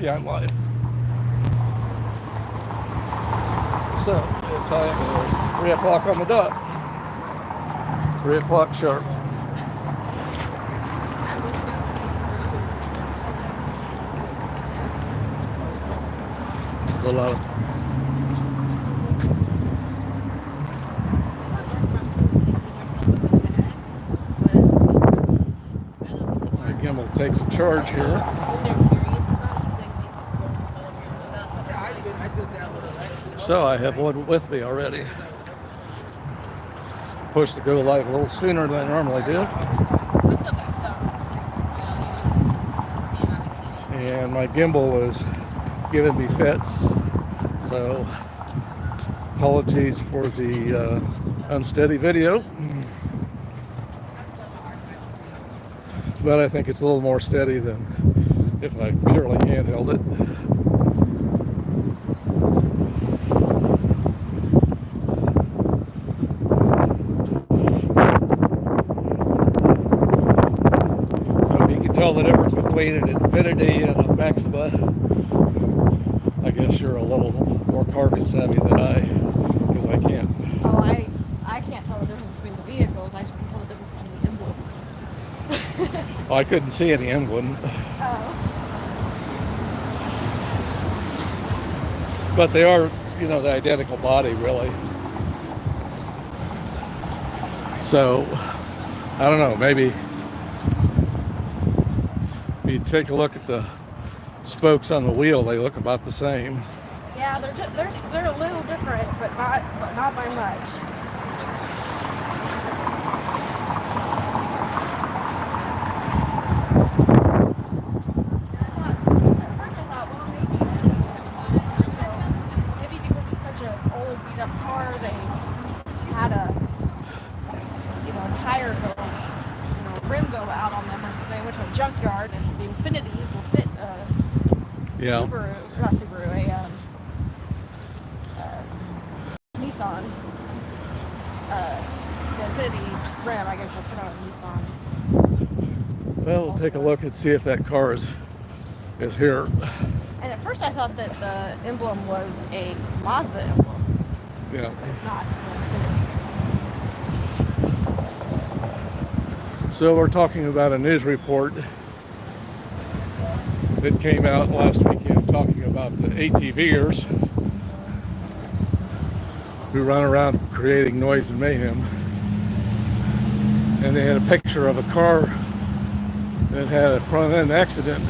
Yeah, I'm live. So, the time is 3 o'clock on the dot. 3 o'clock sharp. A little out of... My gimbal takes a charge here. So I have one with me already. Pushed to go live a little sooner than I normally do. And my gimbal is giving me fits. So apologies for the unsteady video. But I think it's a little more steady than if I purely handheld it. Tell the difference between an Infinity and a Maxima. I guess you're a little more carcass savvy than I, because I can't. Oh, I can't tell the difference between the vehicles. I just can tell the difference between the emblems. Well, I couldn't see any emblem. Oh. But they are, the identical body, really. So, I don't know, maybe you take a look at the spokes on the wheel, they look about the same. Yeah, they're a little different, but not by much. Maybe because it's such an old beat up car, they had a tire rim go out on them, or so they went to a junkyard, and the Infinities will fit Nissan. The Infinity rim, I guess, will fit on a Nissan. Well, we'll take a look and see if that car is here. And at first I thought that the emblem was a Mazda emblem. Yeah. But it's not. It's an Infinity. So we're talking about a news report that came out last weekend talking about the ATVers who run around creating noise and mayhem. And they had a picture of a car that had a front end accident.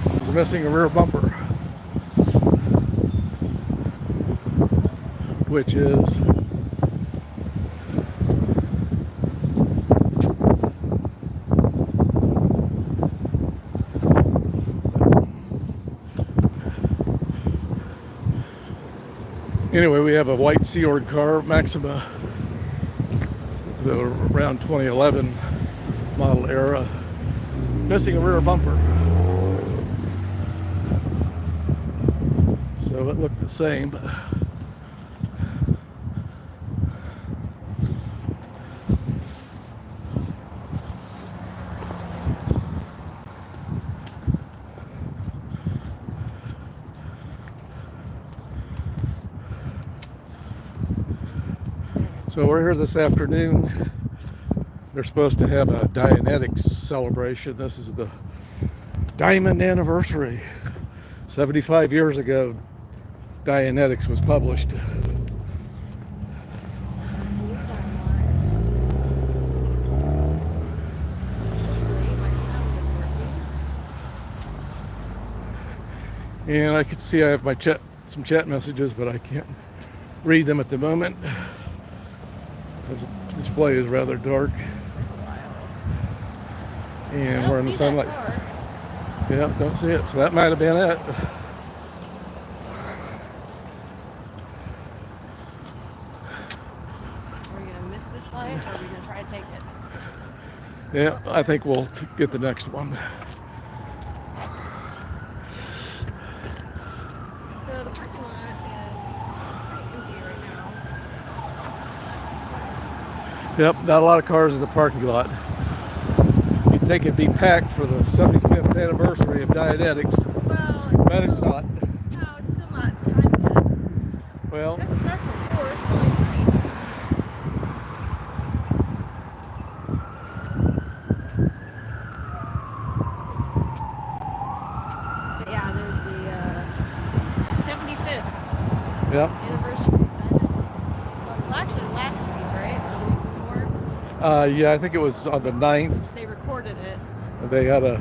It was missing a rear bumper, which is anyway, we have a white Sea Org car, Maxima, the around 2011 model era, missing a rear bumper. So it looked the same. So we're here this afternoon. They're supposed to have a Dianetics celebration. This is the diamond anniversary. 75 years ago, Dianetics was published. And I can see I have some chat messages, but I can't read them at the moment. The display is rather dark, and we're in the sunlight. Yeah, don't see it. So that might have been it. Are we gonna miss this light, or are we gonna try to take it? Yeah, I think we'll get the next one. So the parking lot is pretty empty right now. Yep, not a lot of cars in the parking lot. You'd think it'd be packed for the 75th anniversary of Dianetics, Well, but it's not. No, it's still not time yet. Well, It doesn't start till 4. It's only 3. But yeah, there's the 75th yeah. anniversary of Dianetics. Well, it's actually last week, right? Or the week before. Yeah, I think it was on the 9th. They recorded it. They had a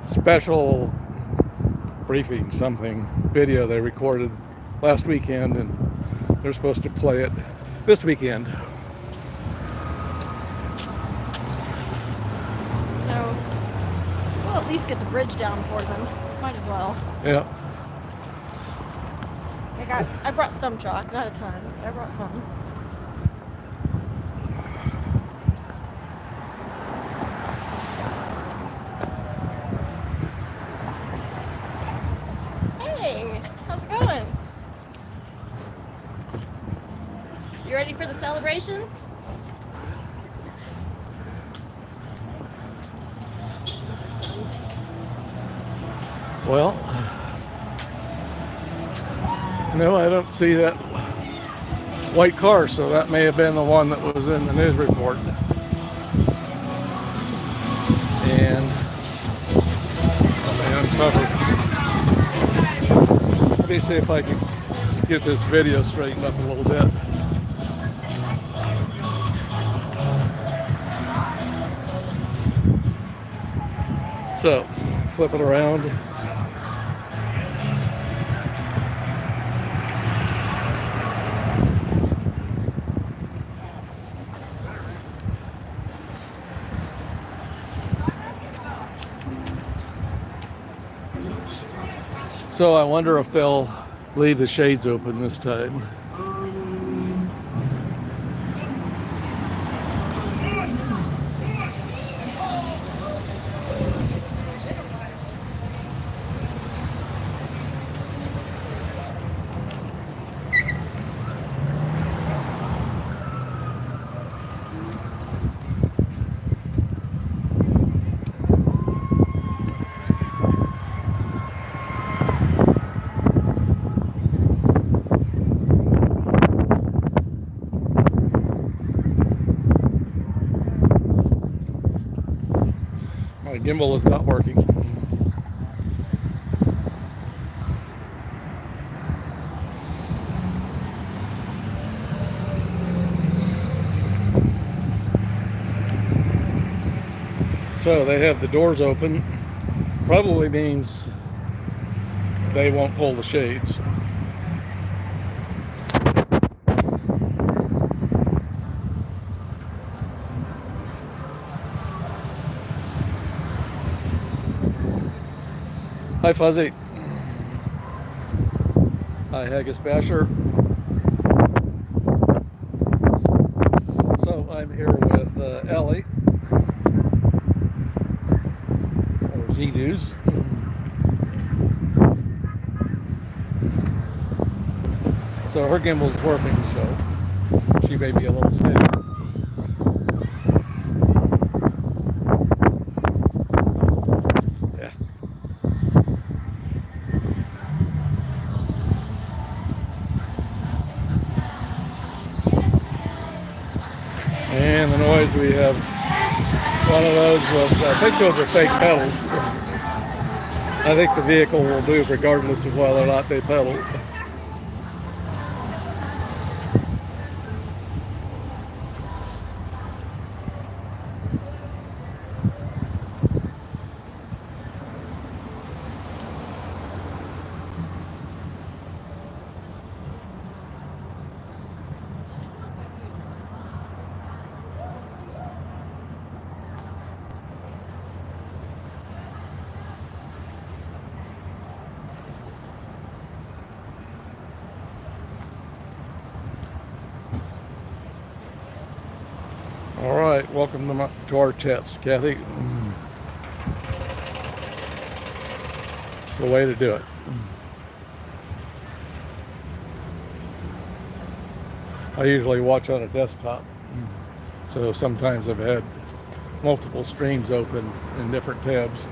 special briefing, something, video they recorded last weekend, and they're supposed to play it this weekend. So, we'll at least get the bridge down for them. Might as well. Yeah. I brought some chalk, not a ton, but I brought some. Hey, how's it going? You ready for the celebration? Well, no, I don't see that white car, so that may have been the one that was in the news report. And they uncovered. Let me see if I can get this video straightened up a little bit. So, flip it around. So I wonder if they'll leave the shades open this time. My gimbal is not working. So they have the doors open. Probably means they won't pull the shades. Hi, Fuzzy. Hi, Haggis Basher. So I'm here with Ellie, or Z-News. So her gimbal's working, so she may be a little steady. And the noise, we have one of those, I think those are fake pedals. I think the vehicle will move regardless of whether or not they pedal. All right, welcome to our chats, Kathy. It's the way to do it. I usually watch on a desktop, so sometimes I've had multiple streams open in different tabs.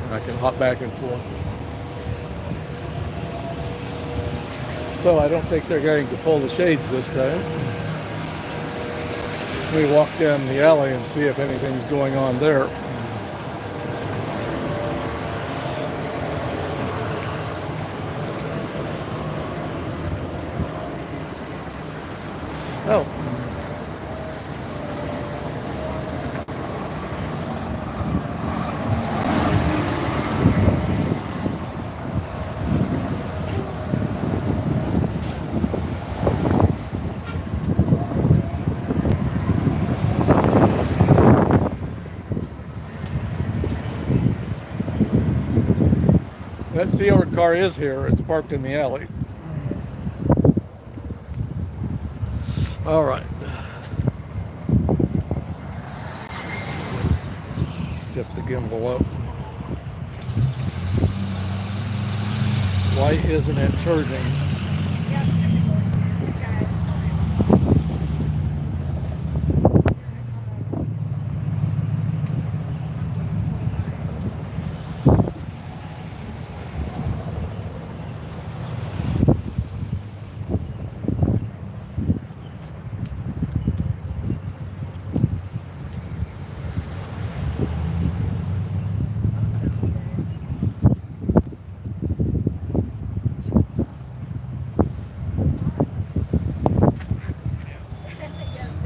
And I can hop back and forth. So I don't think they're going to pull the shades this time. We walk down the alley and see if anything's going on there. Oh. That Sea Org car is here. It's parked in the alley. All right. Tip the gimbal up. Why isn't it charging?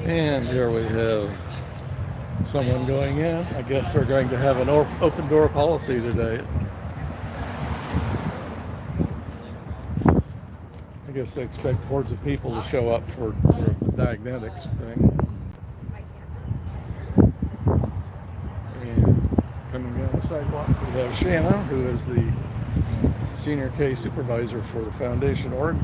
And here we have someone going in. I guess they're going to have an open door policy today. I guess they expect hordes of people to show up for the Dianetics thing. And coming down the sidewalk, we have Shanna, who is the senior case supervisor for the Foundation Org.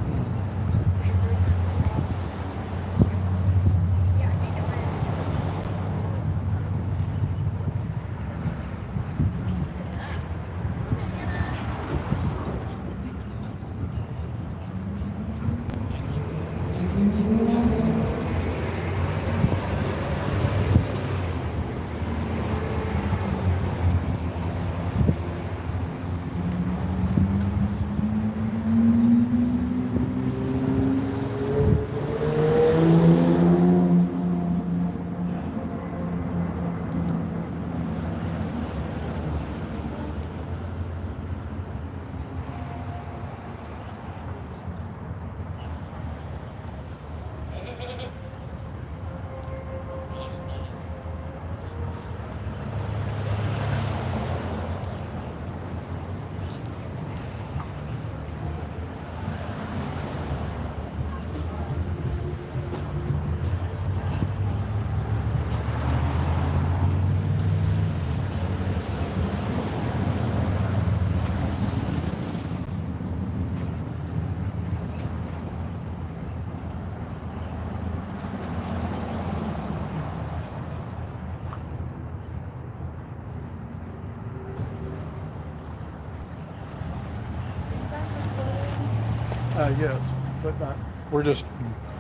Yes, but not. We're just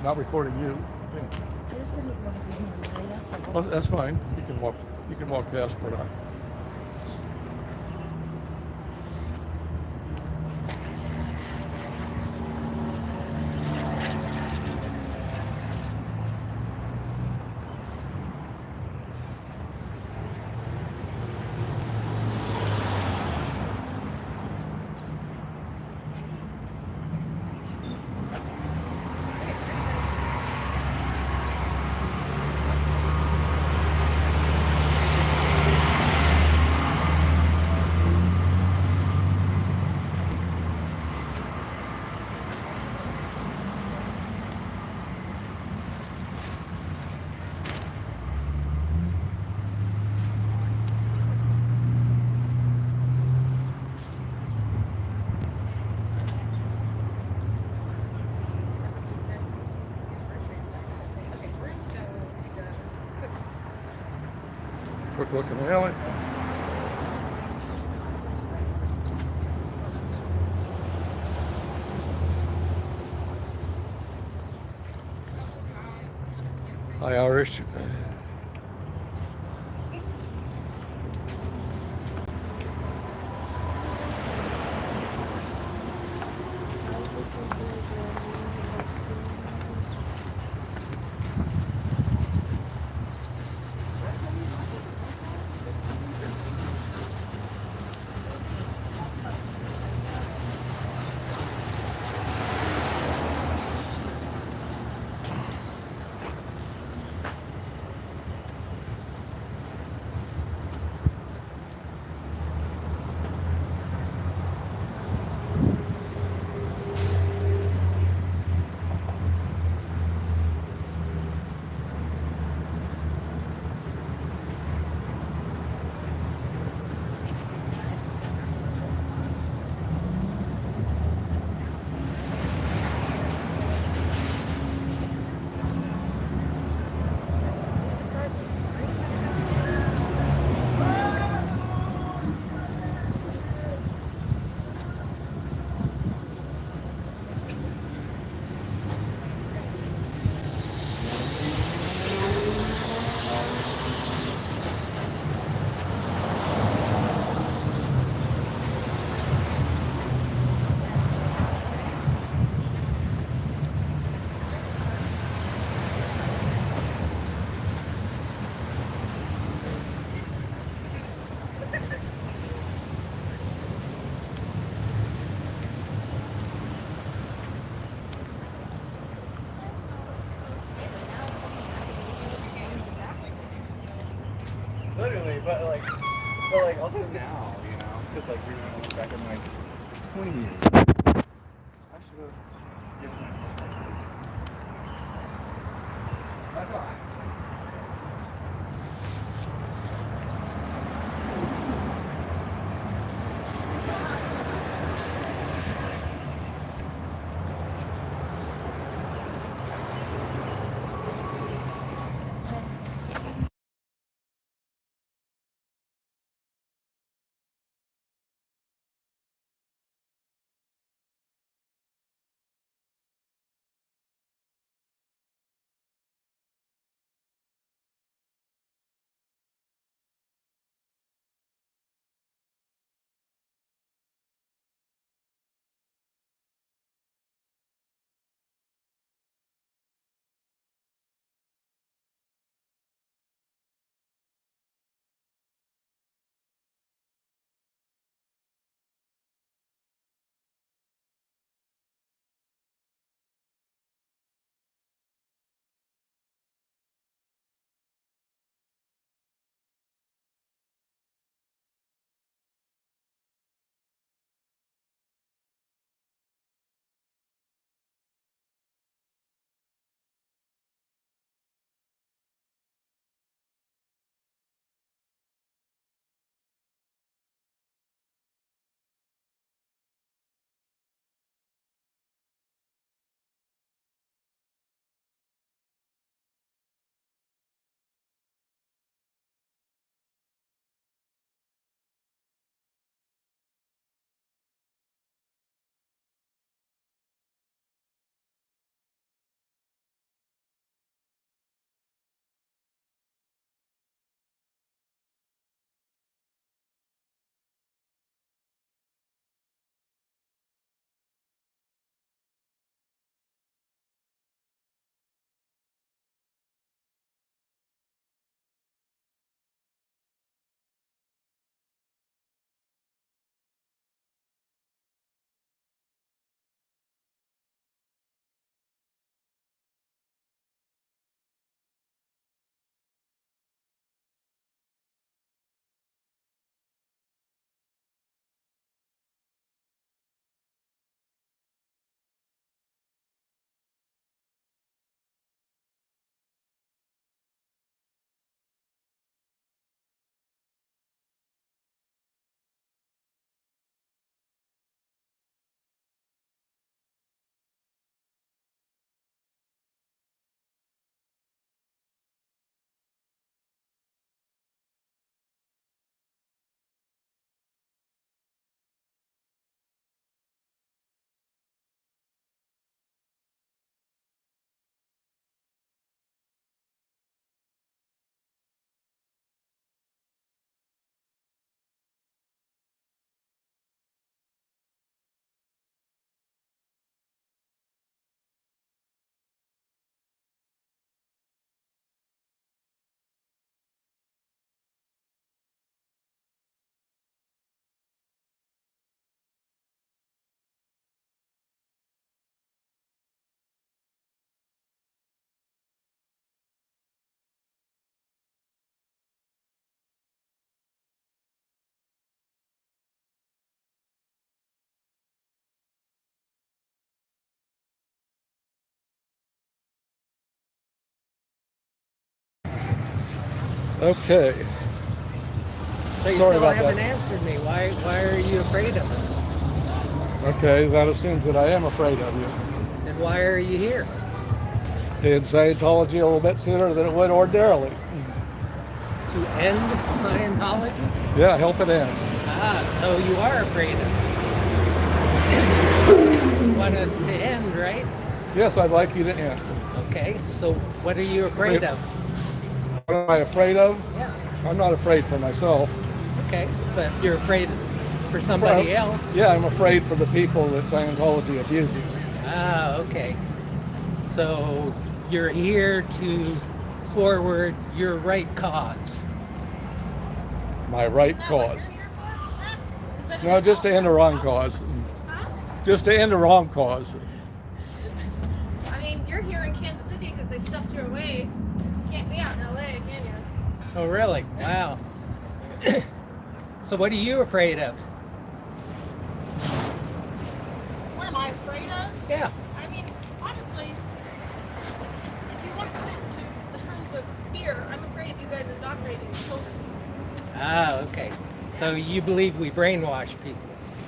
not recording you. Well, that's fine. You can walk. You can walk past, but quick look in the alley. Hi, Irish. Literally, but also now, you know, because like we're gonna look back in like 20 years. I should have given myself that. That's all. Okay. So you Sorry still about haven't that. answered me. Why are you afraid of us? Okay, that assumes that I am afraid of you. And why are you here? In Scientology a little bit sooner than it would ordinarily. To end Scientology? Yeah, help it end. Ah, so you are afraid of us. You want us to end, right? Yes, I'd like you to end. Okay, so what are you afraid of? What am I afraid of? Yeah, I'm not afraid for myself. okay, but you're afraid for somebody else. Yeah, I'm afraid for the people that Scientology abuses. Ah, okay. So you're here to forward your right cause. My right Is that cause. what you're here for? Is that No, just to end a wrong cause. Huh? Just to end a wrong cause. I mean, you're here in Kansas City because they stuffed you away. You can't be out in LA, can you? Oh, really? Wow. So what are you afraid of? What am I afraid of? Yeah. I mean, honestly, if you look into the terms of fear, I'm afraid of you guys indoctrinating children. Ah, okay. So you believe we brainwash people?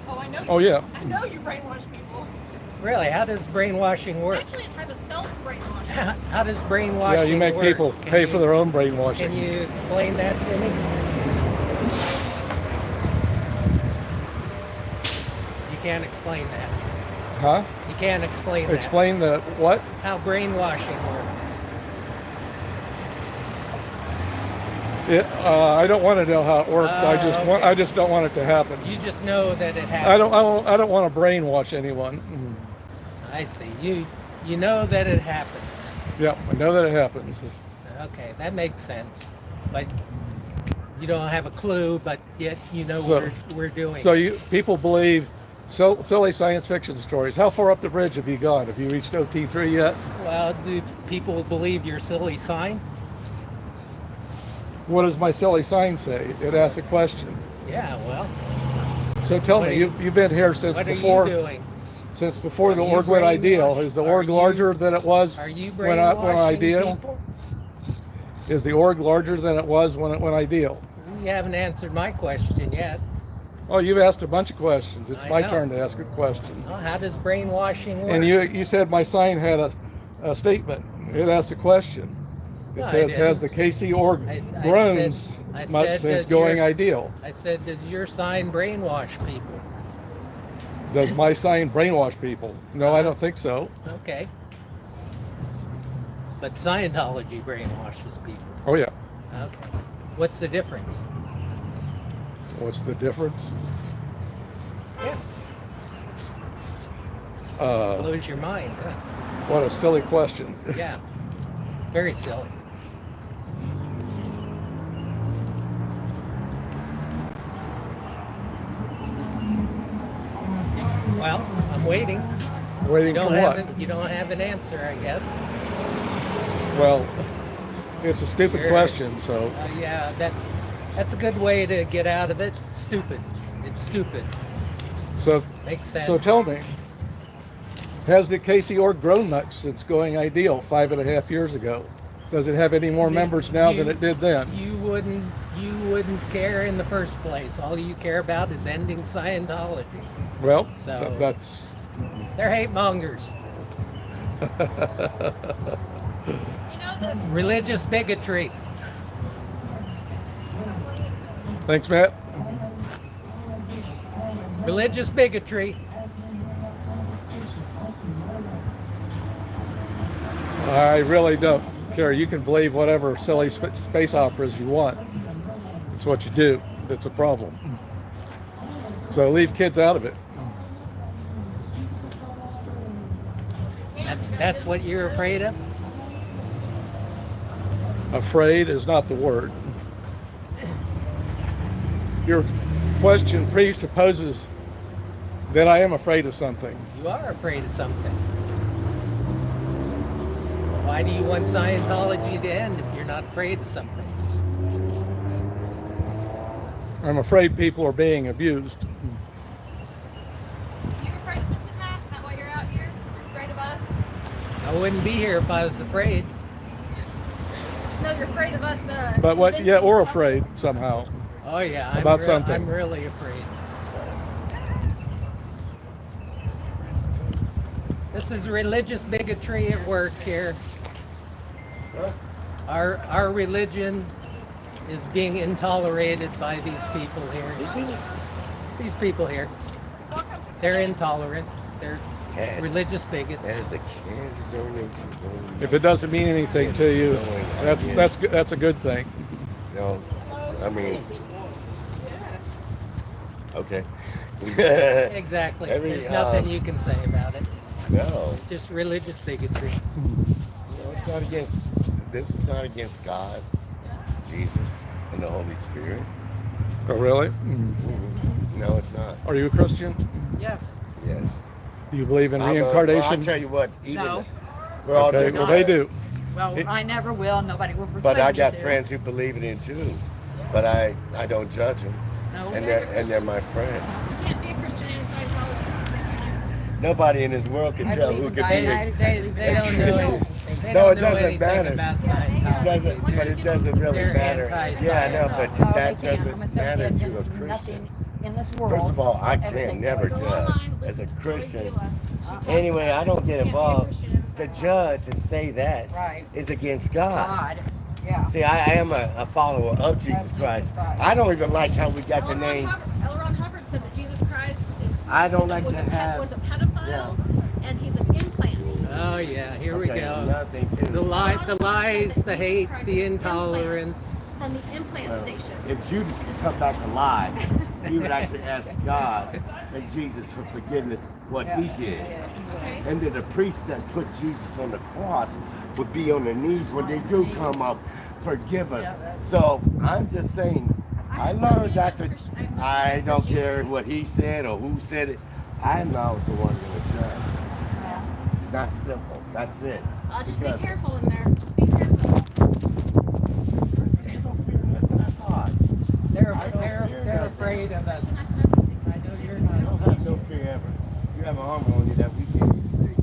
Oh, I know. Oh, yeah. I know you brainwash people. Really? How does brainwashing It's work? actually a type of self-brainwashing. How does brainwashing Yeah, you make work? people Can pay you- for their own Can brainwashing. you explain that to me? You can't explain that. Huh? You can't explain that. Explain the what? How brainwashing works. I don't want to know how it works. Okay. I just don't want it to happen. You just know that it happens. I don't want to brainwash anyone. I see. You know that it happens. Yeah, I know that it happens. Okay, that makes sense. But you don't have a clue, but yet you know So- we're doing. So people believe silly science fiction stories. How far up the bridge have you gone? Have you reached OT3 yet? Well, do people believe your silly sign? What does my silly sign say? It asks a question. Yeah, well, So tell What me, are you- you've been here since what are before you doing? since before the Are you org went ideal. brainwashed? Is the Are org you- larger than it was Are you when I went brainwashing ideal? people? Is the org larger than it was when it went ideal? You haven't answered my question yet. Oh, you've asked a bunch of questions. It's I my know. turn to ask a question. Well, how does brainwashing work? And you said my sign had a statement. It asked a question. It No, I says, didn't. has the KC org I grown said- much said, since does going yours- ideal? I said, does your sign brainwash people? Does my sign brainwash people? No, I don't think so. Okay. But Scientology brainwashes people. Oh yeah. Okay. What's the difference? What's the difference? Yeah. Blows your mind, huh? What a silly question. Yeah. Very silly. Well, I'm waiting. Waiting for what? You don't have an answer, I guess. Well, it's a stupid Sure. question, so Yeah, that's a good way to get out of it. Stupid. It's stupid. so Makes sense. so tell me, has the KC org grown much since going ideal 5.5 years ago? Does it have any more members now than it did then? You wouldn't care in the first place. All you care about is ending Scientology. Well, So- that's They're hate mongers. You know the Religious bigotry. thanks, Matt. Religious bigotry. I really don't care. You can believe whatever silly space operas you want. It's what you do that's a problem. So leave kids out of it. That's what you're afraid of? Afraid is not the word. Your question presupposes that I am afraid of something. You are afraid of something. Why do you want Scientology to end if you're not afraid of something? I'm afraid people are being abused. You afraid of something, Matt? Is that why you're out here? You're afraid of us? I wouldn't be here if I was afraid. No, you're afraid of us. But what? Yeah, convincing or the public. afraid somehow. Oh yeah, I'm About something. I'm really afraid. This is religious bigotry at work here. Our religion is being intolerated by these people here. These people here, they're intolerant. They're Yes. religious bigots. That is the Kansas ordinance. If it doesn't mean anything to you, that's a good thing. No, I mean, okay. Exactly. Every, There's nothing you can say about it. No, It's just religious bigotry. no, it's not against. This is not against God, Jesus, and the Holy Spirit. Oh, really? No, it's not. Are you a Christian? Yes. Yes. Do you believe in Well, reincarnation? I'll tell you what. Even No. we're all Okay, different. well, they do. Well, It- I never will. Nobody will persuade But I me got to. friends who believe in it too. But I don't judge them, No. and they're my friends. You can't be a Christian and a Scientologist at the same time. Nobody in this world can I tell believe who in could be. Dianetics. They don't know. They No, don't it know doesn't anything matter. about It Scientology. doesn't, but it doesn't really They're matter. anti-Scientology. Yeah, I know, but Oh, that they can't. doesn't I'm a matter Christian. to a There's Christian. nothing in this world. First of all, I can Everything never goes Go judge online, as a listen to Christian. Joy Vila. Anyway, I don't get Can't be a involved. Christian and a To Scientologist. judge and say that Right. is against God. God. Yeah. See, I am a follower of Jesus Jesus Christ. Christ. I don't even like how we got the L. Ron name. Hubbard said that Jesus Christ I don't like was to a have- was a pedophile and he's an implant. Oh yeah, here we Okay, go. another thing too. The lies, the hate, the intolerance. From the implant station. If Judas could come back alive, he would actually ask God and Jesus for forgiveness what he did. Okay. And then the priest that put Jesus on the cross would be on their knees when they do come up, forgive us. So I'm just saying, I learned that I don't care what he said or who said it. I'm not the one going to judge. That's simple. That's it. Just be Because- careful in there. Just be careful. They're afraid of us. I know you're I not. don't have no fear ever. You have an armor on you that we can't even see.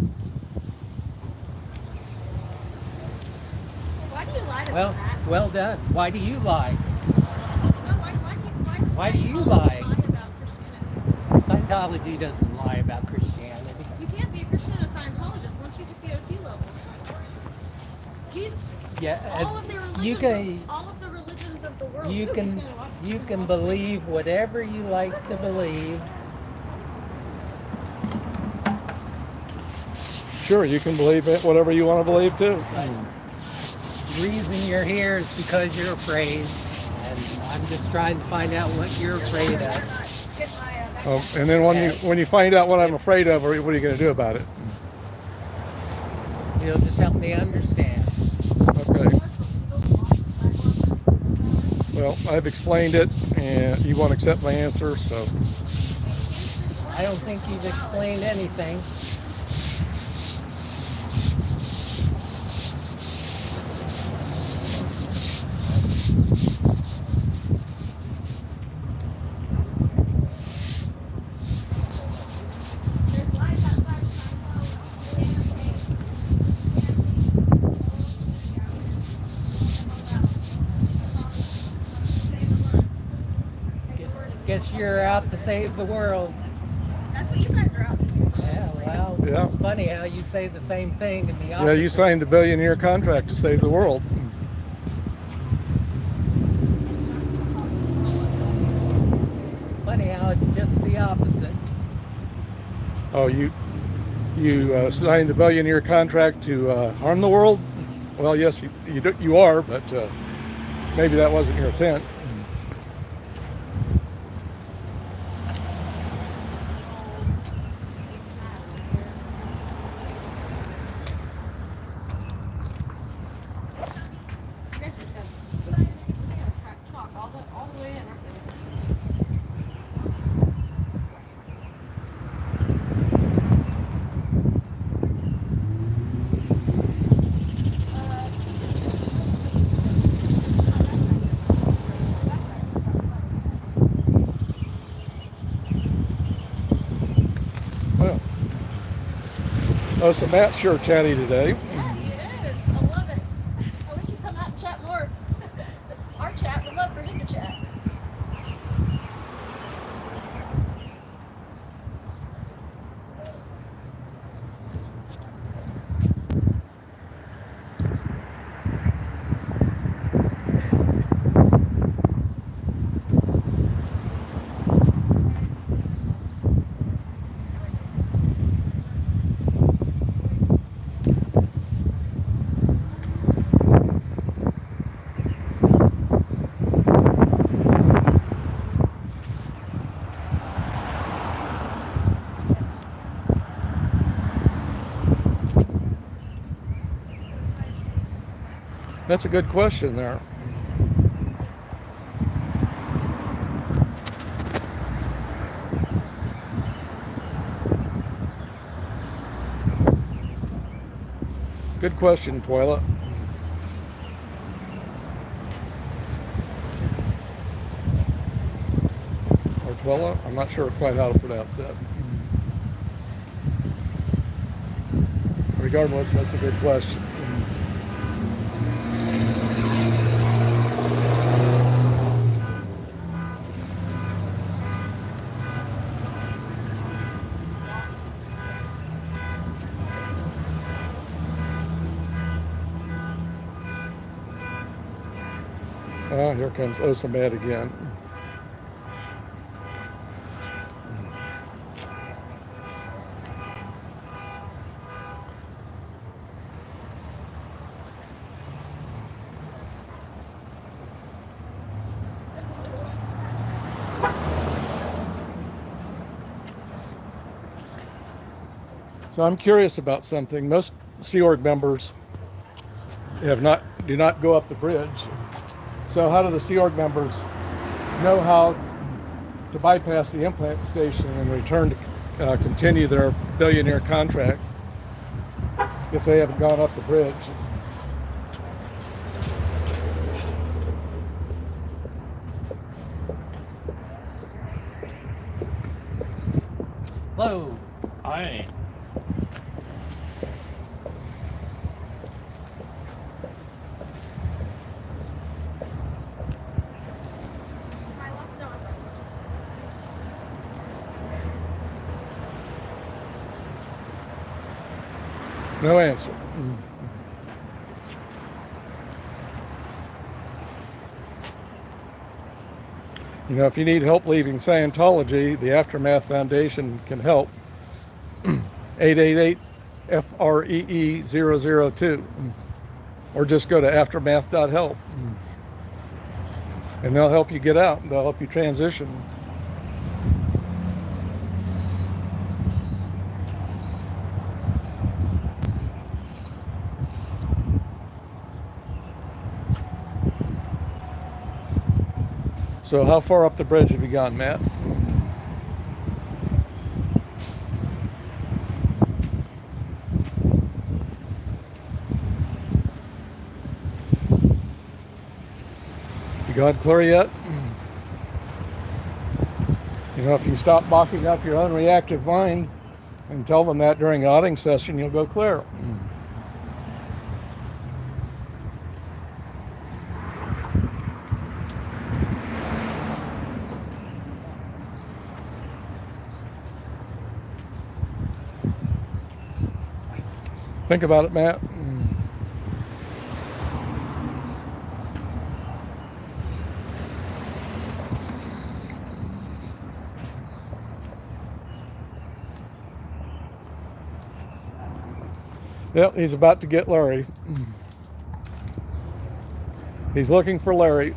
Why do you lie to Well, that? well done. Why do you lie? No, Why do you Scientology lie? about Christianity? Scientology doesn't lie about Christianity. You can't be a Christian and a Scientologist once you get the OT level. Jesus, Yeah, all of the religions, you can all of the religions of the world. you Ooh, can he's gonna watch- you can believe whatever you like to believe. Sure, you can believe it, whatever you want to believe too. The reason you're here is because you're afraid, and I'm just trying to find out what you're afraid of. And then when you find out what I'm afraid of, what are you going to do about it? You'll just help me understand. Okay. Well, I've explained it, and you won't accept my answer, so I don't think you've explained anything. There's lies outside of Guess you're out to save the world. That's what you guys are out to do. So Yeah, well, Yeah. it's funny how you say the same thing in the opposite. yeah, you signed a billion-year contract to save the world. Funny how it's just the opposite. Oh, you signed a billion-year contract to harm the world? Well, yes, you are, but maybe that wasn't your intent. Talk all the way in. Well, OSA Matt's sure chatty today. Yeah, he is. I love it. I wish you'd come out and chat more. That's a good question there. Good question, Twyla. Or Twila? I'm not sure quite how to pronounce that. Regardless, that's a good question. Ah, here comes OSA Matt again. So I'm curious about something. Most Sea Org members do not go up the bridge. So how do the Sea Org members know how to bypass the implant station and return to continue their billionaire contract if they haven't gone up the bridge? Hello. Hi. No answer. You know, if you need help leaving Scientology, the Aftermath Foundation can help. 888-FREE-002. Or just go to aftermath.help. And they'll help you get out. They'll help you transition. So how far up the bridge have you gone, Matt? You got clear yet? You know, if you stop blocking up your unreactive mind and tell them that during the auditing session, you'll go clear. Think about it, Matt. Yep, he's about to get Larry. He's looking for Larry.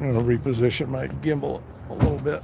I'm going to reposition my gimbal a little bit.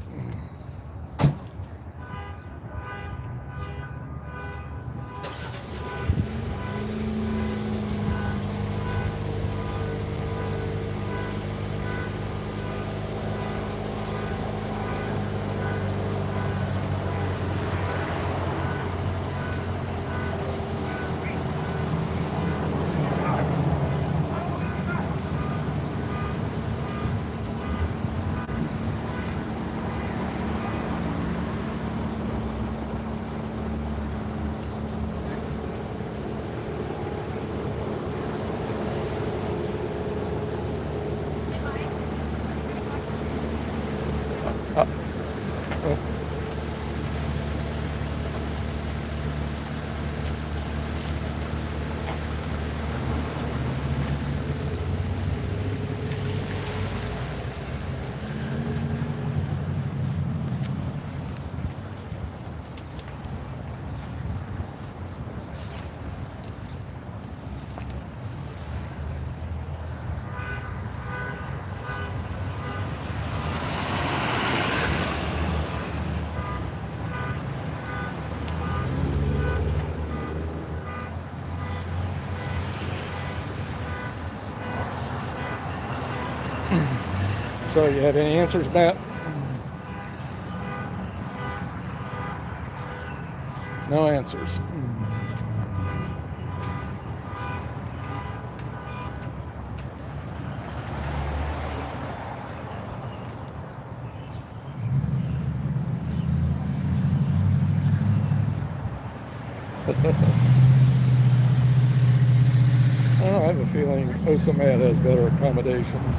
So you have any answers, Matt? No answers. I have a feeling OSA Matt has better accommodations.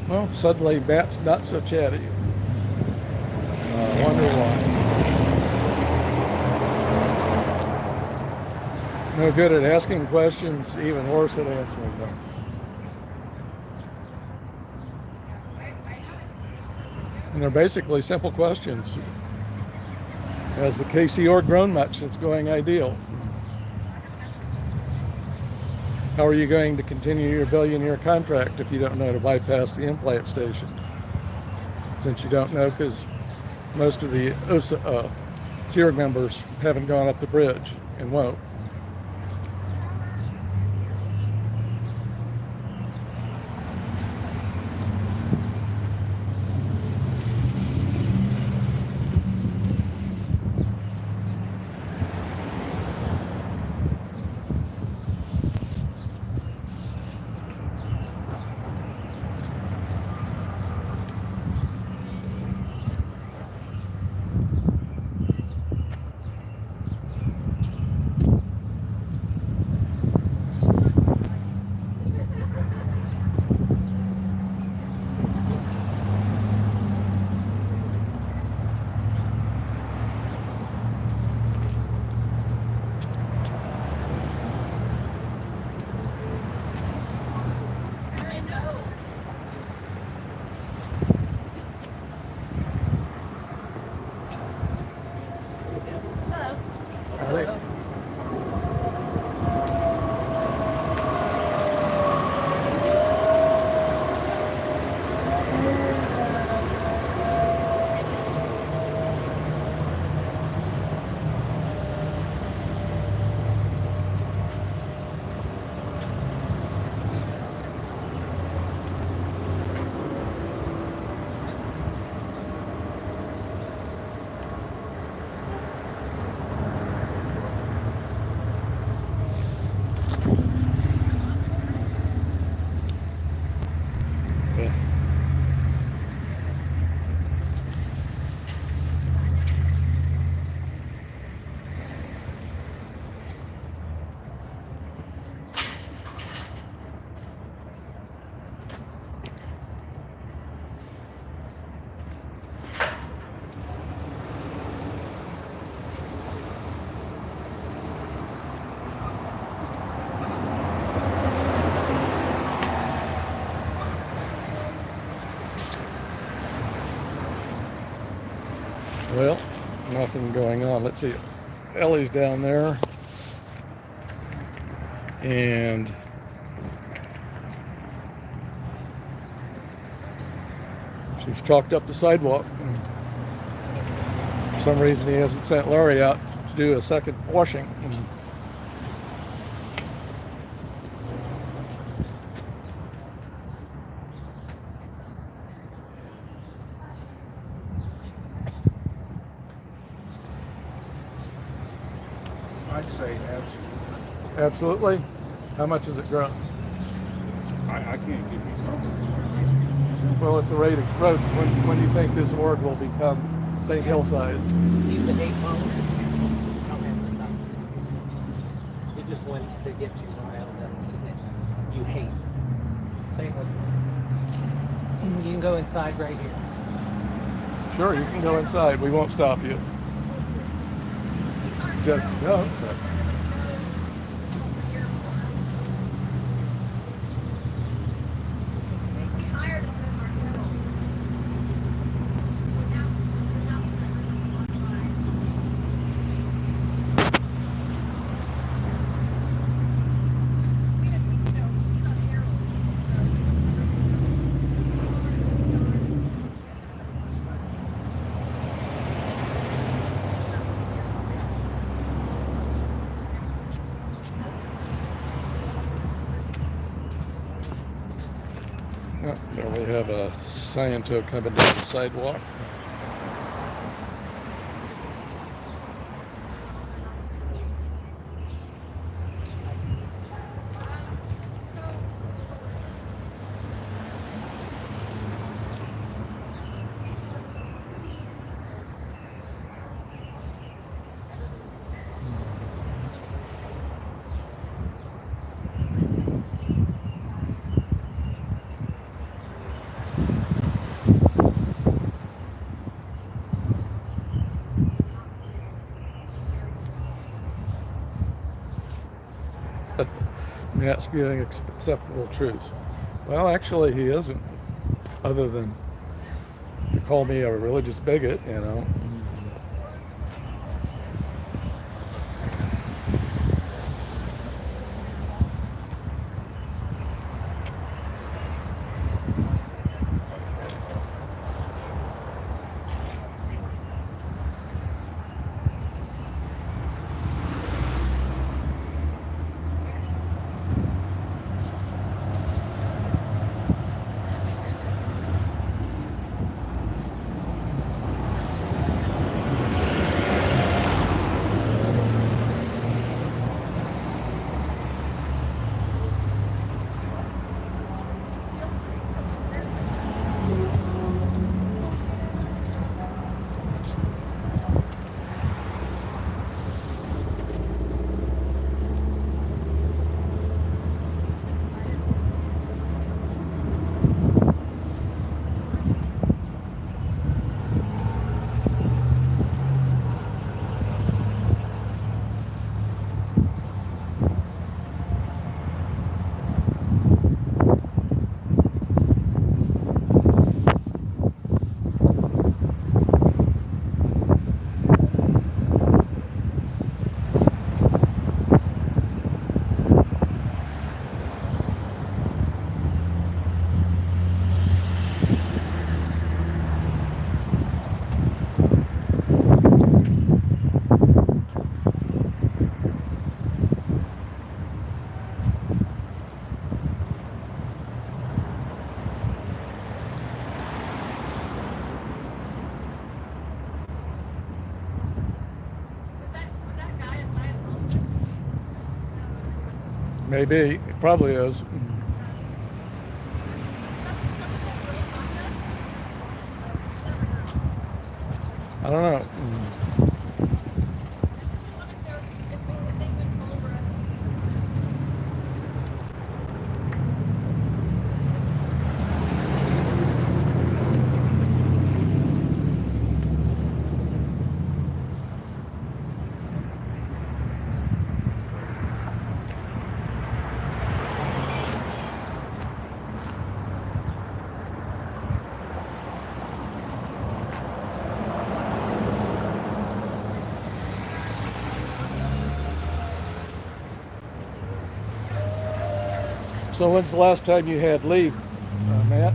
Well, suddenly Matt's not so chatty. I wonder why. No good at asking questions, even worse at answering them. And they're basically simple questions. Has the KC grown much since going ideal? How are you going to continue your billion-year contract if you don't know how to bypass the implant station? Since you don't know, because most of the OSA SEER members haven't gone up the bridge and won't. Well, nothing going on. Let's see. Ellie's down there, and she's chalked up the sidewalk. For some reason, he hasn't sent Larry out to do a second washing. I'd say absolutely. Absolutely. How much has it grown? I can't give you a number. Well, at the rate of growth, when do you think this org will become St. Hill size? He's a hate monger. He just wants to get you riled up so that you hate. Same with you can go inside right here. Sure, you can go inside. We won't stop you. It's just no. There we have a Scientology coming down the sidewalk. Matt spewing acceptable truths. Well, actually, he isn't, other than to call me a religious bigot, you know. Maybe. It probably is. I don't know. So when's the last time you had leave, Matt?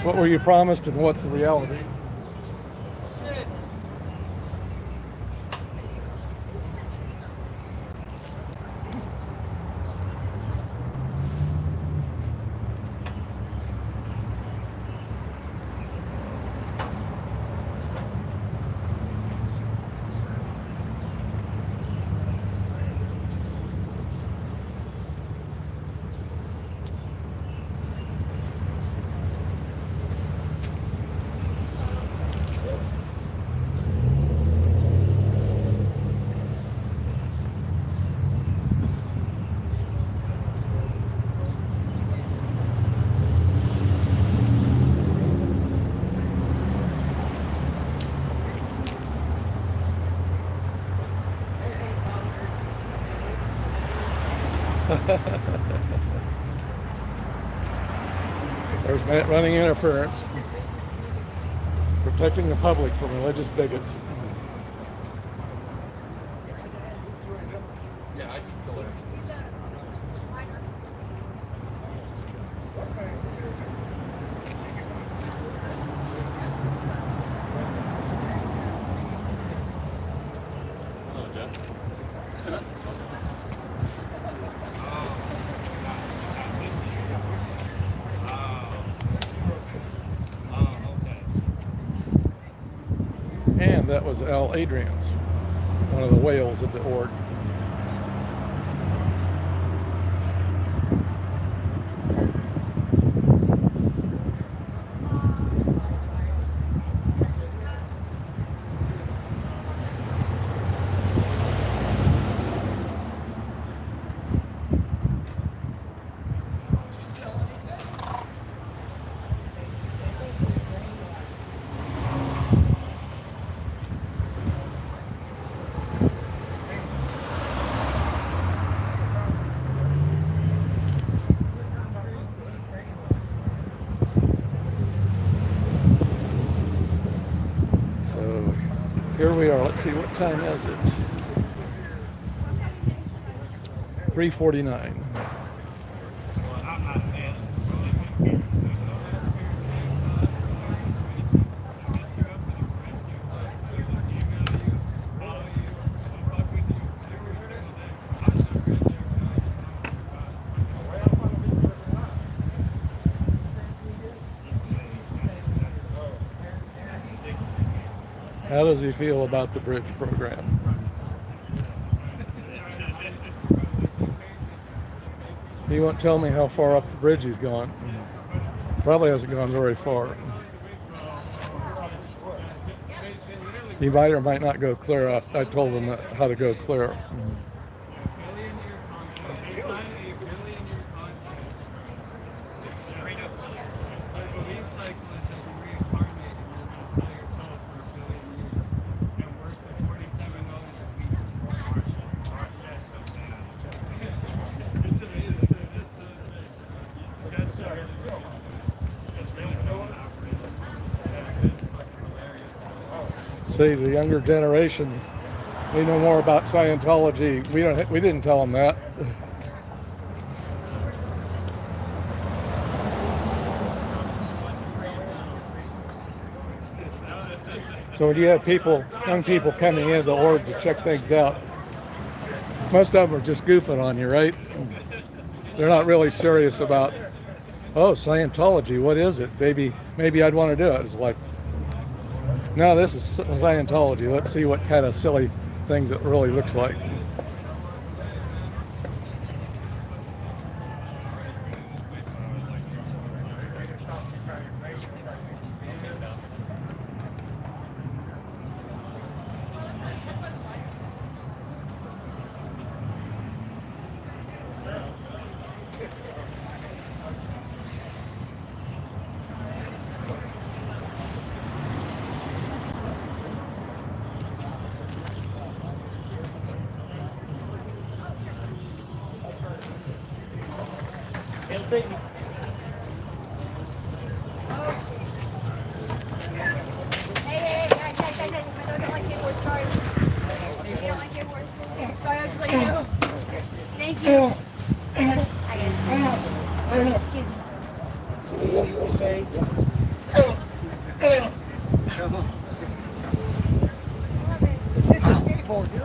What were you promised and what's the reality? There's Matt running interference, protecting the public from religious bigots. And that was Al Adrian's, one of the whales of the org. Here we are. Let's see, what time is it? 3:49. How does he feel about the bridge program? He won't tell me how far up the bridge he's gone. Probably hasn't gone very far. He might or might not go clear up. I told him how to go clear. See, the younger generation, they know more about Scientology. We didn't tell them that. So when you have young people coming into the org to check things out, most of them are just goofing on you, right? They're not really serious about, oh, Scientology, what is it? Maybe I'd want to do it. It's like, no, this is Scientology. Let's see what kind of silly things it really looks like. Hey, guys, don't like it. It's just a skateboard, dude.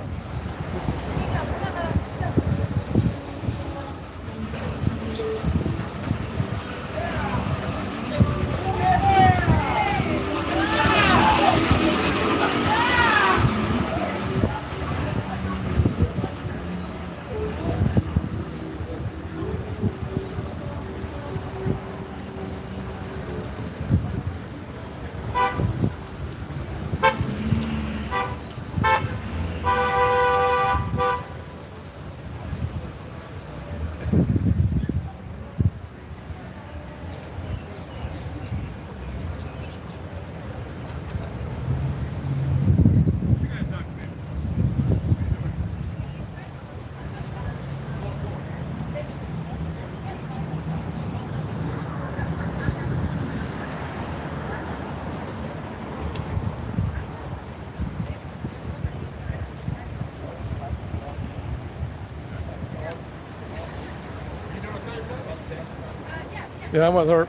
Yeah, I'm with her.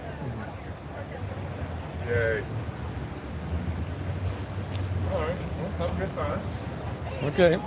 Yay. All right. Well, have a good time. Okay.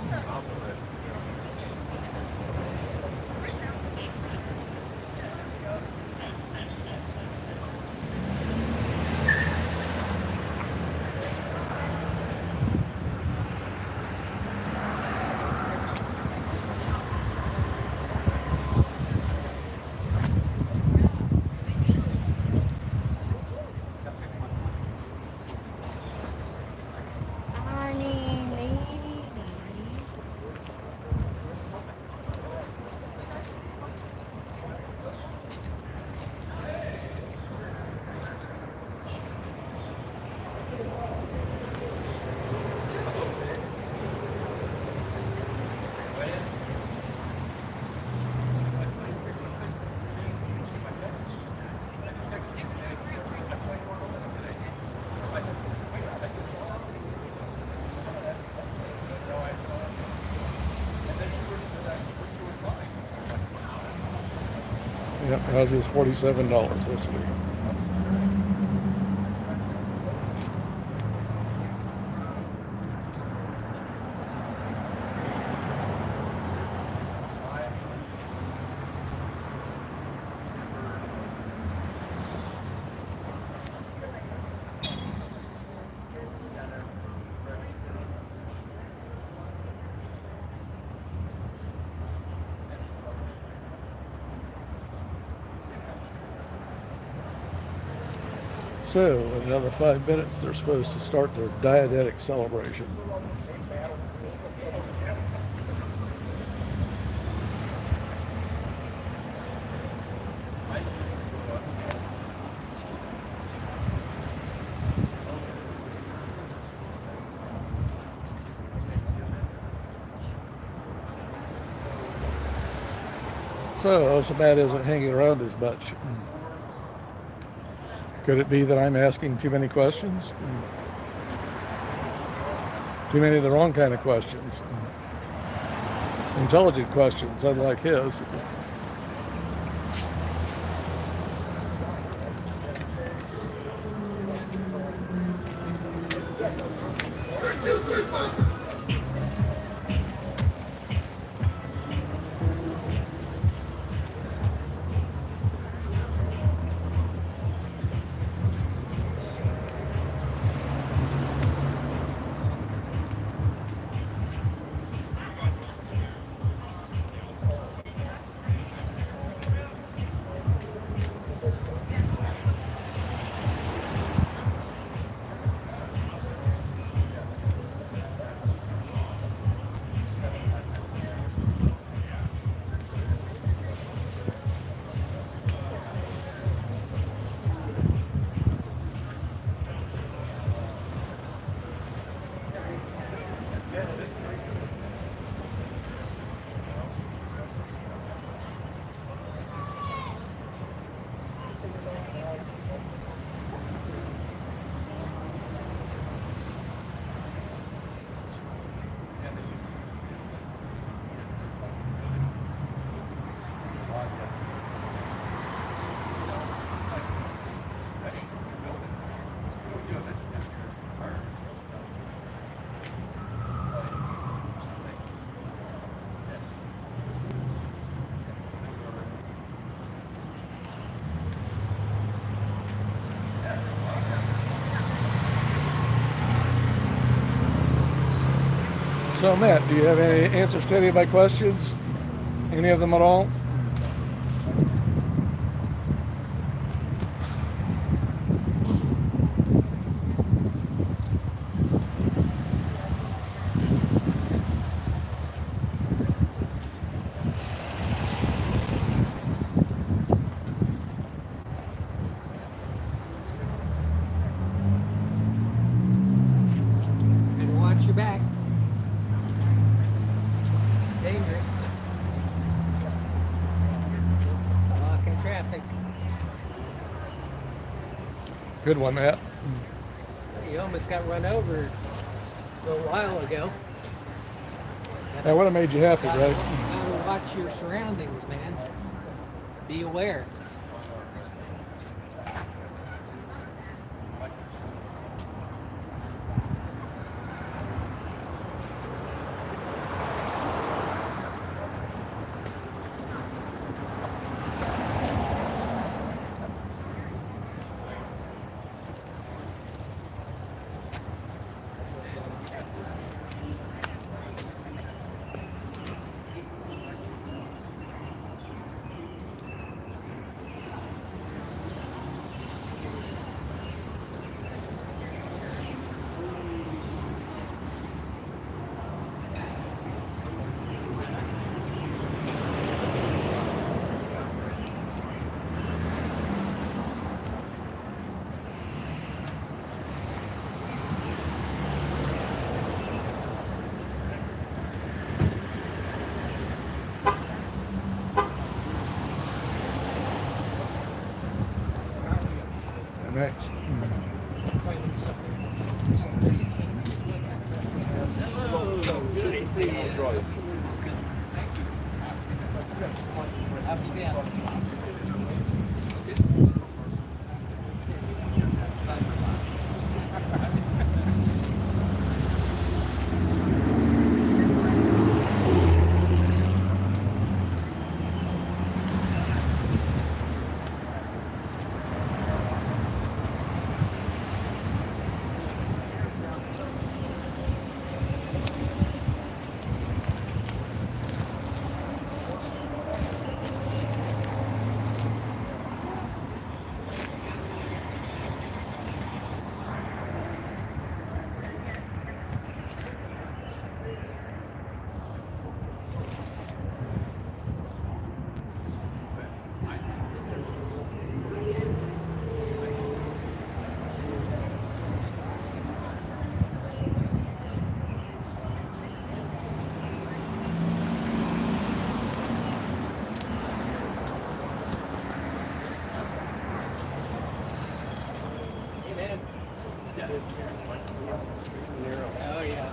Yep, ours is $47 this week. So, in another 5 minutes, they're supposed to start their Dianetic celebration. So, OSA Matt isn't hanging around as much. Could it be that I'm asking too many questions? Too many of the wrong kind of questions. Intelligent questions, unlike his. So Matt, do you have any answers to any of my questions? Any of them at all? And watch your back. It's dangerous. Blocking traffic. Good one, Matt. You almost got run over a little while ago. That would have made you happy, right? Gotta watch your surroundings, man. Be aware. Next. How have you been? Oh yeah.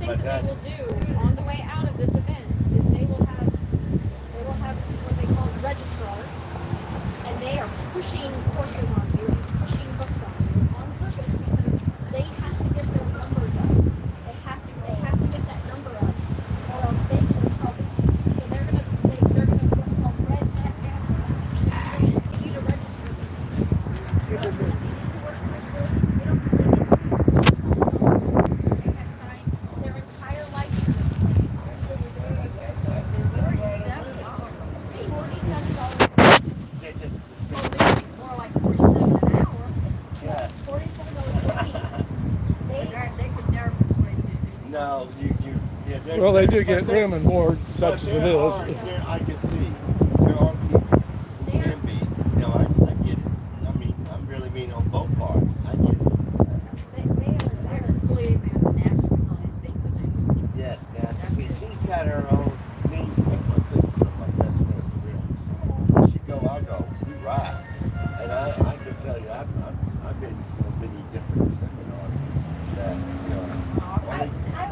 things that they will do on the way out of this event is they will have what they call registrars, and they are pushing courses on you, pushing books on you on purpose because they have to get their numbers up. They have to get that number up, or else they get in trouble. So they're gonna what's called red net get you to register this. They have signed their entire life for this place. $47. They just, More like 47 an hour. yeah. $47 a week. They could never persuade you to do something. No, yeah. they're- Well, they do but get they're- room and board, but such as it there is. are- there- I can see. There are people who can be. You know, I get it. I mean, I'm really mean on both parts. I get it. I just believe in the national and things of that. Yes, now, see, she's got her own. Me, that's my sister, my best friend, for real. When she go, I go. We ride. And I can tell you, I've been to so many different seminars that, you know,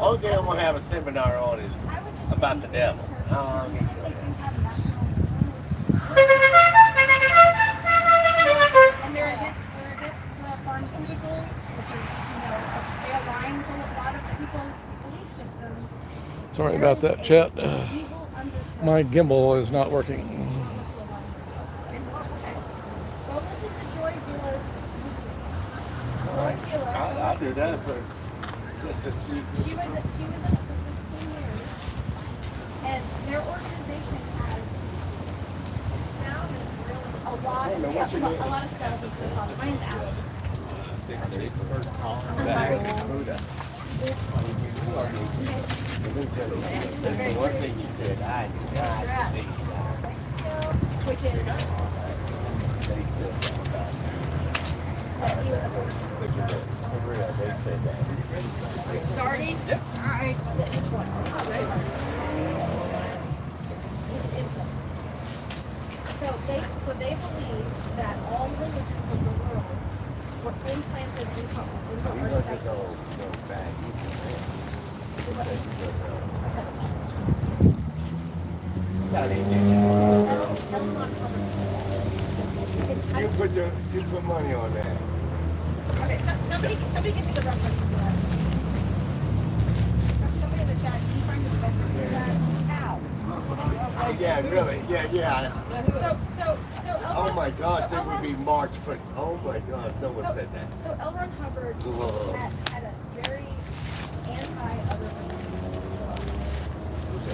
only thing I'm going to have a seminar on is about the devil. How long you doing And they're against pharmaceuticals, which is, they align with a lot of people's belief systems. Sorry about that, chat. Evil undertones. My gimbal is not working. Go listen to Joy Villa's YouTube. Joy Villa. I'll do that for just to see. She was in it for 16 years, and their organization has sounded really a lot Hey, man, what's your name? a lot of stuff. Mine's Adam. Buddha. Let me tell you, that's the one thing you said. I do not believe that. Which is They said that. For real, they said that. Starting? All right. which one? So they believe that all religions of the world were implanted into He our wasn't psyche. no bad. He's a man. He said he was you put money on that. Okay, somebody give me the reference to that. Somebody in the chat, can you find me the reference to that? Ow. Yeah, really. Yeah. So Oh my gosh, that would be March for. Oh my gosh, no one said that. So L. Ron Hubbard Whoa. had a very anti-other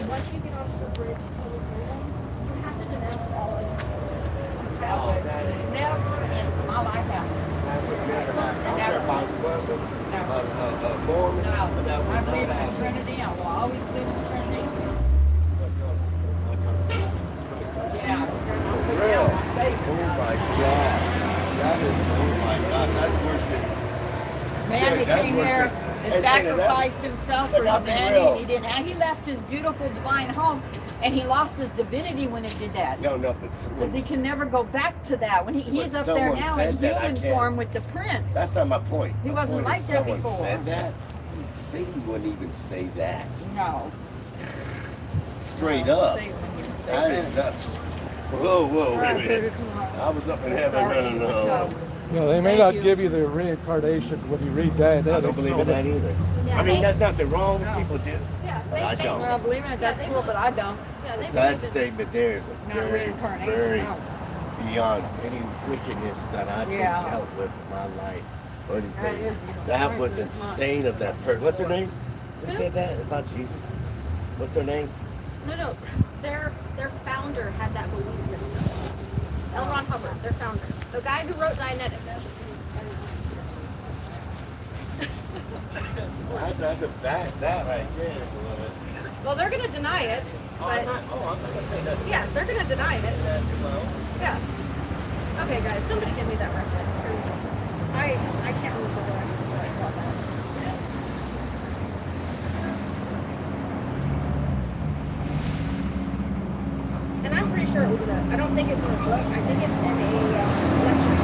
once you get onto the bridge to the building, you have to denounce all of it. Never in my life happened. That would never happen. I don't care if I was a Mormon. No, That would I believe in the happen. Trinity. I will always believe in the Trinity. Yeah. For real. Oh my God. That is, oh my gosh, that's worse than. Man, he That's came worse here than- and and sacrificed himself for Look, I'll be humanity. real. He didn't. He left his beautiful divine home, and he lost his divinity when he did that. No, but Because he can never go back to that. When he's up there someone now said in that, I human can't- form with the prince. That's not my point. He My wasn't point like is that someone before. said that. Satan wouldn't even say that. No. Straight No, up. Satan wouldn't say That is that. nuts. Whoa, All wait right, a minute. Peter, come on. I was up in Let's heaven. start. No. Let's go. No, they may Thank not you. give you the reincarnation when you read Dianetics. I don't believe in that either. Yeah, I mean, they- that's nothing wrong. No. People do. Yeah, I don't. Well, believe it, that's cool, but I don't. Yeah, they That believe in- statement there is No very, reincarnation, very no. beyond any wickedness that I've been Yeah. dealt with in my life or anything. That is, you know, That right, was very smart. insane of that person. What's her name? Who said that about Jesus? What's her name? No, their founder had that belief system. L. Ron Hubbard, their founder, the guy who wrote Dianetics. That right there. Well, they're gonna deny it, but I'm not gonna say that. yeah, they're gonna deny it. Yeah. Okay, guys, somebody give me that reference because I can't remember where I saw that. And I'm pretty sure it was I don't think it's in a book. I think it's in a lecture.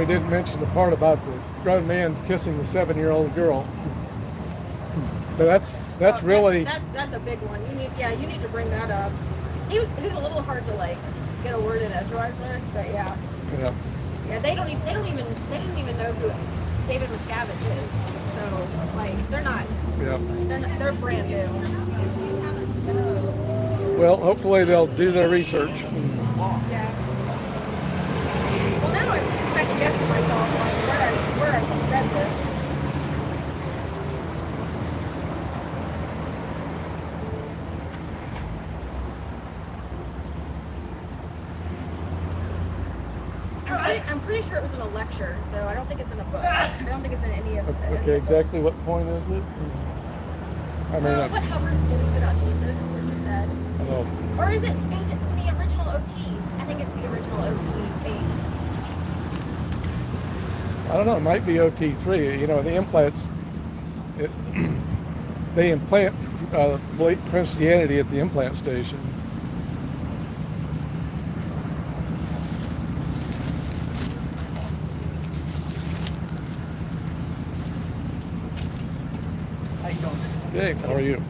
didn't mention the part about the grown man kissing the 7-year-old girl. But that's really that's a big one. You need to bring that up. He was a little hard to like get a word in edgewise with, but yeah. Yeah, they didn't even know who David Miscavige is. So like they're brand new. Well, hopefully they'll do their research. Yeah. Well, now I'm second guessing myself like where I read this. I'm pretty sure it was in a lecture, though. I don't think it's in a book. I don't think it's in any of it. Okay, exactly what point is it? I mean, what Howard believed about Jesus, what he said. Or is it the original OT? I think it's the original OT 8. I don't know. It might be OT3. You know, the implants. They implant Christianity at the implant station. Hey, how are you?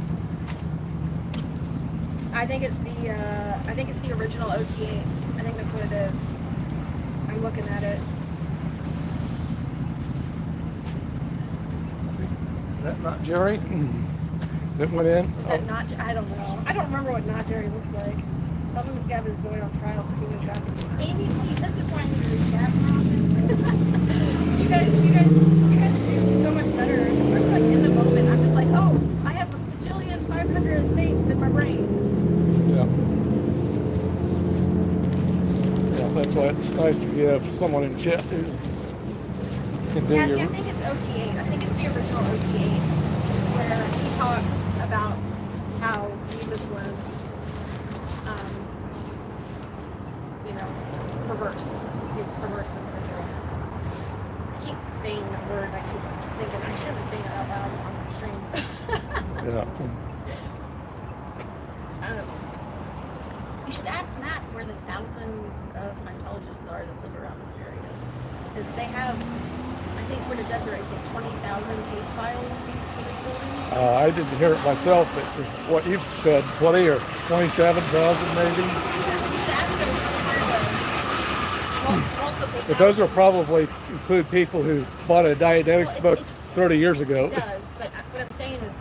I think it's the original OT8. I think that's what it is. I'm looking at it. Is that not Jerry? That went in? Is that not? I don't know. I don't remember what not Jerry looks like. Sullivan Miscavige is going on trial for human trafficking. Amy, see, this is why I need to reach out. You guys do so much better. I'm like in the moment. I'm just like, oh, I have 1,500 things in my brain. Yeah, that's why it's nice if you have someone in chat who can do your... I think it's OT8. I think it's the original OT8 where he talks about how Jesus was, perverse. He was perverse individual. I keep saying the word. I keep thinking I shouldn't say it out loud on the stream. Yeah. You should ask Matt where the thousands of Scientologists are that live around this area. Because they have, I think, what did Desiree say, 20,000 case files for this building? I didn't hear it myself, but what you've said, 20 or 27,000 maybe. But those are probably include people who bought a Dianetics book 30 years ago. It does, but what I'm saying is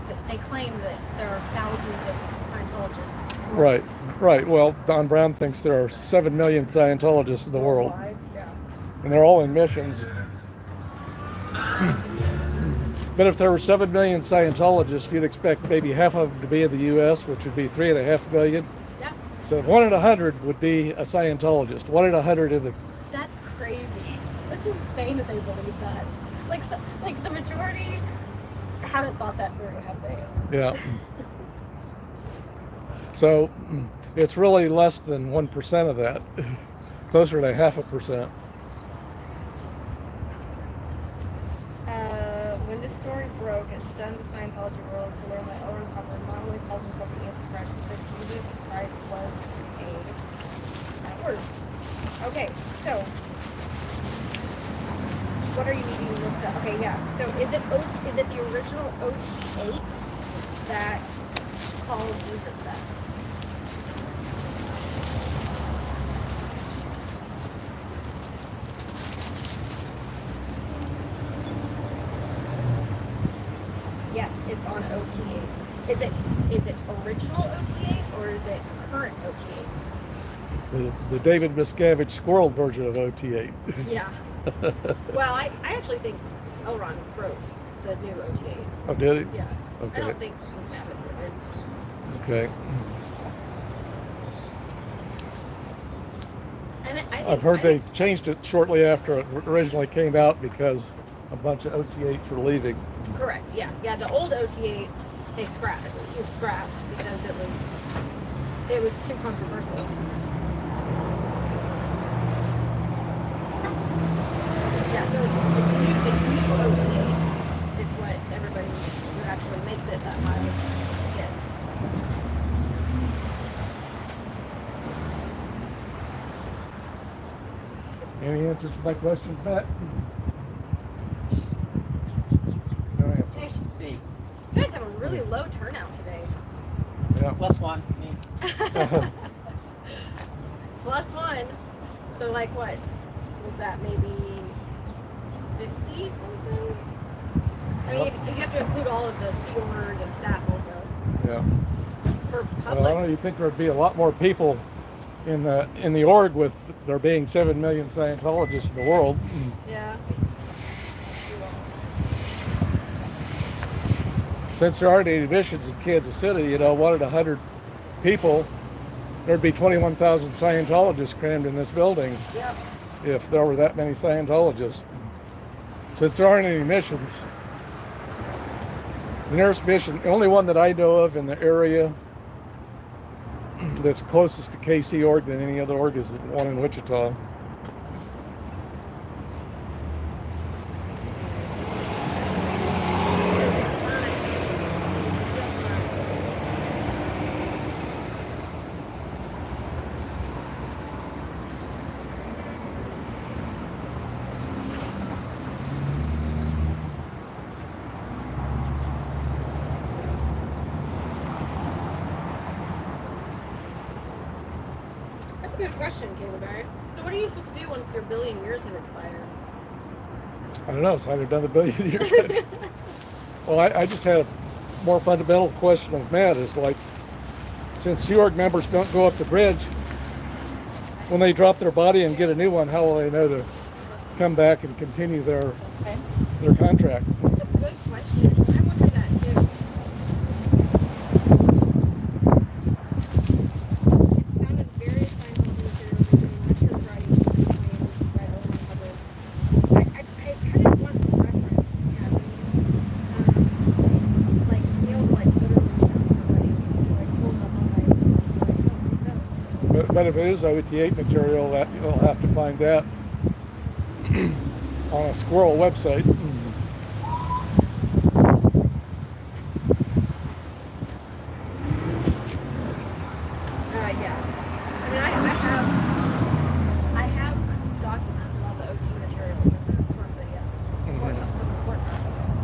that they claim that there are thousands of Scientologists. Right. Well, Don Brown thinks there are 7 million Scientologists in the world. Yeah. And they're all in missions. But if there were 7 million Scientologists, you'd expect maybe half of them to be in the U.S., which would be 3.5 million. Yeah. So 1 in 100 would be a Scientologist. 1 in 100 in the... That's crazy. That's insane that they believe that. Like the majority haven't thought that through, have they? Yeah. So it's really less than 1% of that. Closer to 0.5%. When this story broke, it stunned the Scientology world to learn that Owen Hubbard not only calls himself the Antichrist, but said Jesus Christ was a word. Okay, so what are you needing to look up? Okay, yeah. So is it the original OT8 that called Jesus that? Yes, it's on OT8. Is it original OT8 or is it current OT8? The David Miscavige squirrel version of OT8. Yeah. Well, I actually think Elron wrote the new OT8. Oh, did he? Yeah. Okay. I don't think Miscavige wrote it. Okay. And I've heard they changed it shortly after it originally came out because a bunch of OT8s were leaving. Correct. Yeah. Yeah. The old OT8 they scrapped. He was scrapped because it was too controversial. Yeah. So it's new OT8 is what everybody who actually makes it that high gets. Any answers to my questions, Matt? No answers. Actually, Me. you guys have a really low turnout today. Yeah. +1. Me. +1. So like what? Was that maybe 50 something? I mean, you have to include all of the Sea Org and staff also. Yeah. For Well, I public. don't know. You think there'd be a lot more people in the org with there being 7 million Scientologists in the world? Yeah. Since there aren't any admissions in Kansas City, you know, 1 in 100 people, there'd be 21,000 Scientologists crammed in this building Yep. if there were that many Scientologists. Since there aren't any missions, the nearest mission, the only one that I know of in the area that's closest to KC org than any other org is the one in Wichita. That's a good question, Caleb Barry. So what are you supposed to do once your billion years have expired? I don't know, it's either done a billion years. Well, I just had a more fundamental question of Matt is like, since Sea Org members don't go up the bridge, when they drop their body and get a new one, how will they know to come back and continue their contract? That's a good question. I wonder that too. It sounded very Scientology material unless you're writing claims right over the public. I kind of want the reference, yeah. Like to be able to like literally show somebody, like hold up on my But if it is OTA material, that you'll have to find that on a squirrel website. Yeah. I mean, I have documents and all the OT materials from the court documents.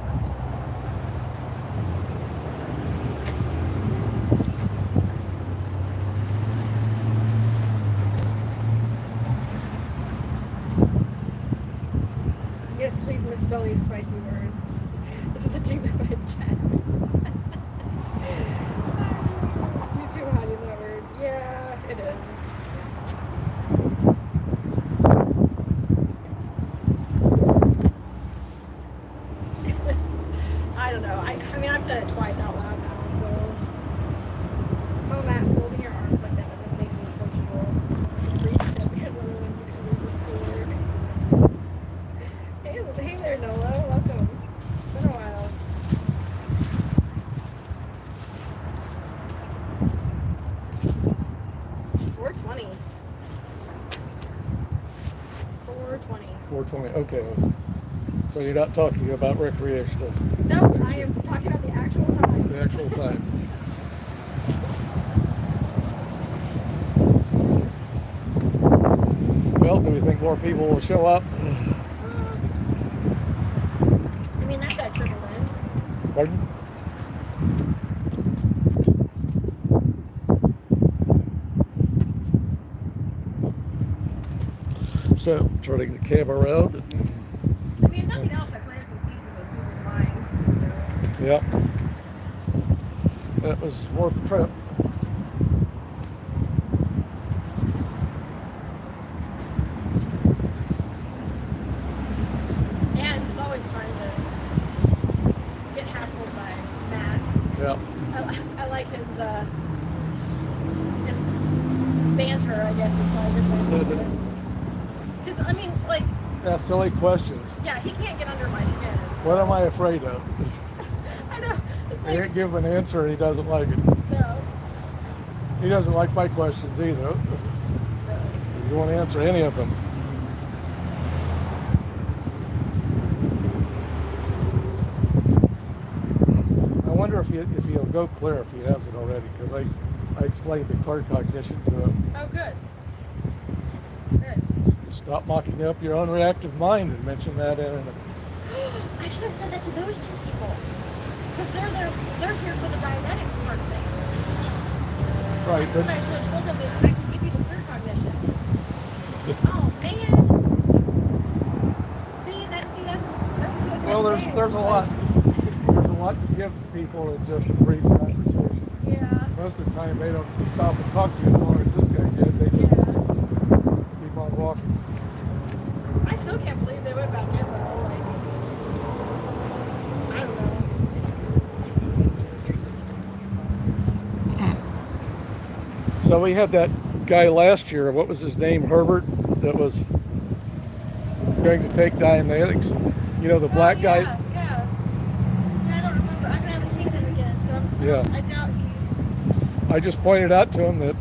Yes, please misspell these spicy words. This is a dignified chat. You too hiding that word. Yeah, it is. I don't know. I mean, I've said it twice out loud now, so. Tell Matt, folding your arms like that doesn't make me approachable. It's a free step because everyone's becoming the sword. Hey there, Nola. Welcome. It's been a while. It's 420. It's 420. 420. Okay. So you're not talking about recreational, No, I am talking about the actual time. the actual time. Well, do we think more people will show up? I mean, that got trickled in. Pardon? So, turning the camera around. I mean, if nothing else, I planted some seeds in those people's minds. So. Yep. That was worth the trip. And it's always fun to get hassled by Matt. Yep. I like his banter, I guess is probably a good way to put it. Because, I mean, like, Yeah, silly questions. yeah, he can't get under my skin. What am I afraid of? I know. It's I like, can't give him an answer and he doesn't like it. no. He doesn't like my questions either. No. You won't answer any of them. I wonder if he'll go clear if he hasn't already, because I explained the clear cognition to him. Oh, good. Good. Stop mocking up your unreactive mind and mention that in a... I should have said that to those two people. Because they're here for the Dianetics part of things. Right, That's what I should have told them is I can give you the clear cognition. Oh man. That's what well, there's a lot. There's a lot to give people in just a brief conversation. Yeah. Most of the time they don't stop and talk to you as long as this guy did. They just keep on walking. I still can't believe they went back in though. Like, I don't know. So we had that guy last year, what was his name, Herbert, that was going to take Dianetics. You know, the black guy? Yeah. Yeah, I don't remember. I haven't seen him again, so I doubt he. I just pointed out to him that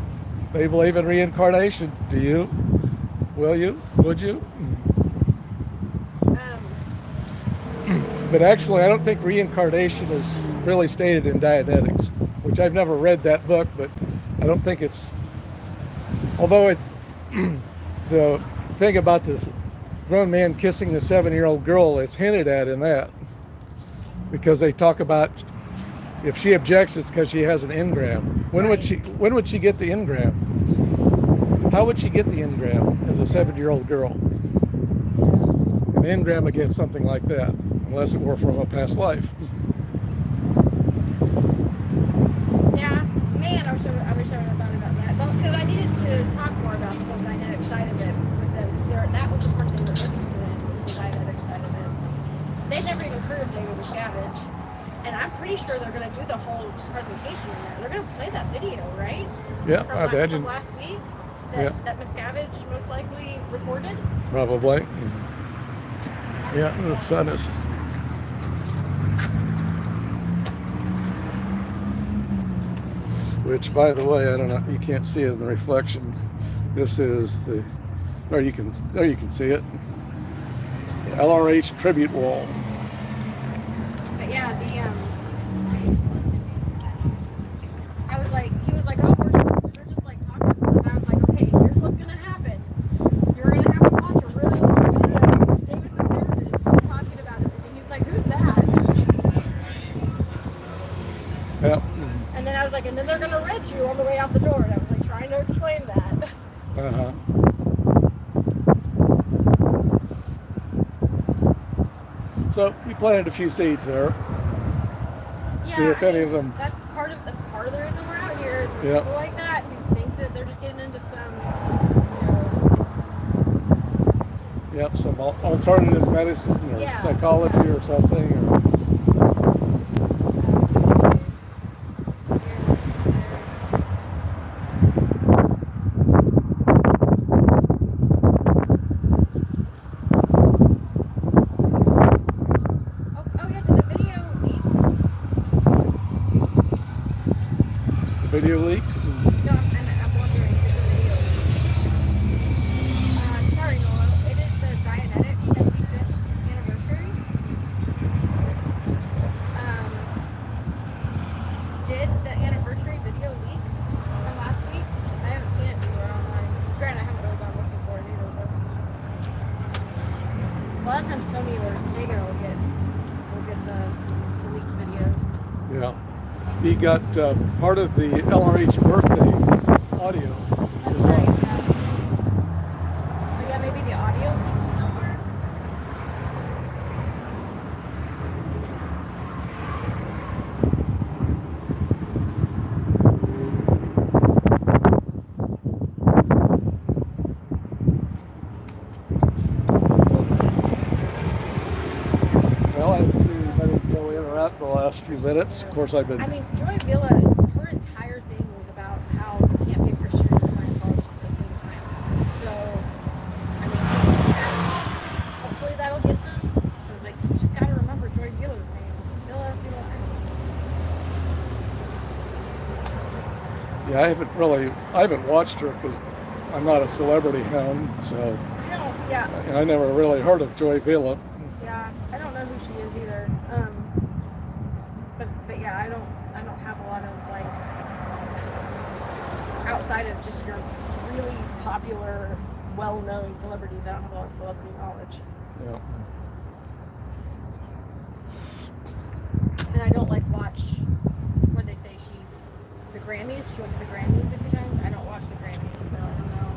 they believe in reincarnation. Do you? Will you? Would you? But actually, I don't think reincarnation is really stated in Dianetics, which I've never read that book, but I don't think it's... Although it, the thing about this grown man kissing the 7-year-old girl, it's hinted at in that. Because they talk about if she objects, it's because she has an engram. When would she get the engram? How would she get the engram as a 7-year-old girl? An engram against something like that, unless it were from a past life. Yeah, man, I wish I would have thought about that. Because I needed to talk more about the whole Dianetic side of it with them. Because that was the part they were interested in, was the Dianetic side of it. They never even heard of David Miscavige. And I'm pretty sure they're going to do the whole presentation in there. They're going to play that video, right? Yeah, from I imagine. From last week that Miscavige most likely recorded. Probably. Yeah, the sun is... Which, by the way, I don't know, you can't see it in the reflection. This is the... There you can see it. The LRH tribute wall. But yeah, I was like, he was like, oh, we're just like talking and stuff. And I was like, okay, here's what's gonna happen. You're gonna have to watch a really long video of David Miscavige talking about everything. He was like, who's that? Yep. And then I was like, and then they're gonna read you on the way out the door. And I was like trying to explain that. Uh-huh. So we planted a few seeds there. Yeah, See if any of them... That's part of the reason we're out here is for Yep. people like that who think that they're just getting into some, Yep, some alternative medicine or Yeah. psychology or something. Or... Video leaked? No, I'm wondering if the video. Sorry, Noel. It is the Dianetics 75th anniversary. Did the anniversary video leak from last week? I haven't seen it anywhere online. Granted, I haven't really gone looking for it either. But a lot of times Tony or Tager will get the leaked videos. Yeah. He got part of the LRH birthday audio. That's right. Yeah. So yeah, maybe the audio leaked somewhere. Well, I haven't seen anybody go in or out in the last few minutes. Of course, I've been... I mean, Joy Villa, her entire thing was about how you can't be a Christian and a Scientologist at the same time. So, I mean, hopefully that'll get them. I was like, you just gotta remember Joy Villa's name. Villa. Yeah, I haven't watched her because I'm not a celebrity hound, so... No, yeah. And I never really heard of Joy Villa. Yeah, I don't know who she is either. But yeah, I don't have a lot of like outside of just your really popular well-known celebrities. I don't have a lot of celebrity knowledge. Yeah. And I don't like watch what they say the Grammys. She went to the Grammys a few times. I don't watch the Grammys, so I don't know.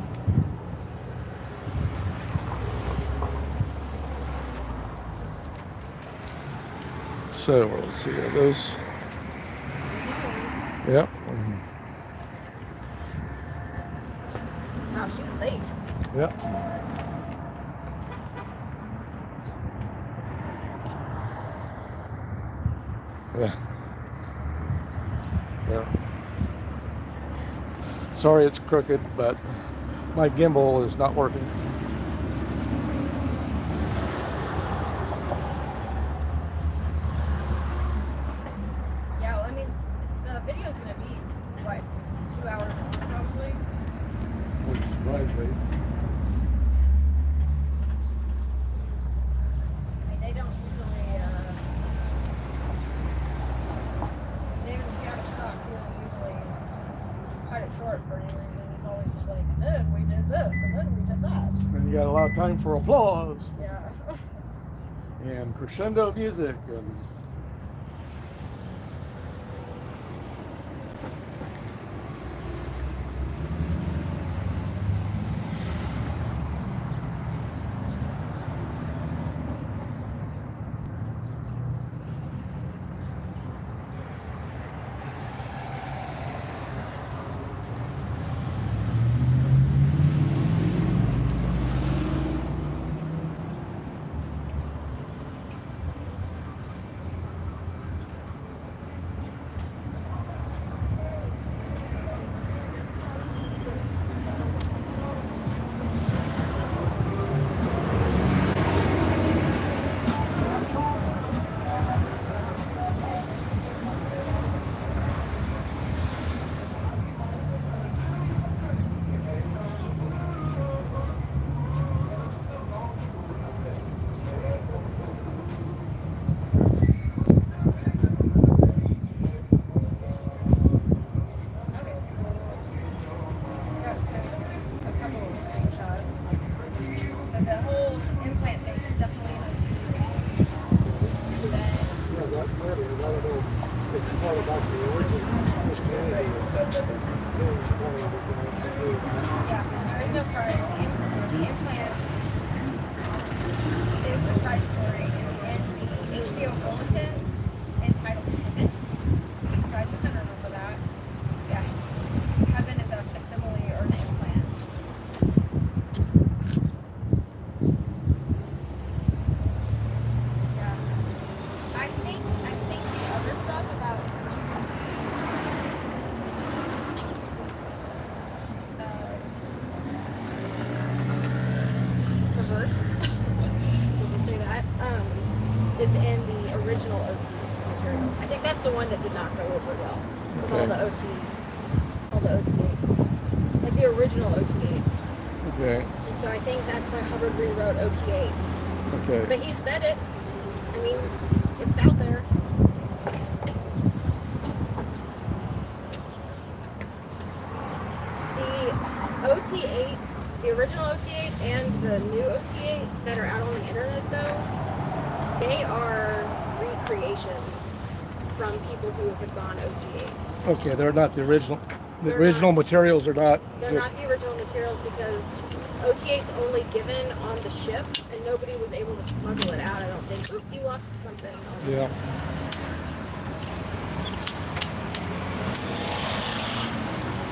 So let's see, are those? Yeah. Wow, she was late. Yeah. Yeah. Yeah. Sorry it's crooked, but my gimbal is not working. Yeah, well, I mean, the video is going to be, what, 2 hours long, probably? Which surprised me. I mean, they don't usually, David Scavenge talks, he don't usually cut it short for any reason. He's always just like, and then we did this, and then we did that. And you got a lot of time for applause Yeah. and crescendo music and Yeah, so there is no price. The implant is the price story is in the HCO bulletin entitled Heaven. So I think I remember that. Yeah. Heaven is a facsimile or an implant. Yeah. I think the other stuff about Jesus reverse, did you say that? Is in the original OT material. I think that's the one that did not go over well with all the OT8s. Like the original OT8s. okay, And so I think that's why Hubbard rewrote OT8. okay. But he said it. I mean, it's out there. The OT8, the original OT8 and the new OT8 that are out on the internet though, they are recreations from people who have gone OT8. Okay, they're not the original. The They're original not. materials are not. They're just, not the original materials because OT8's only given on the ship and nobody was able to smuggle it out, I don't think. Oop, you lost something. Yeah.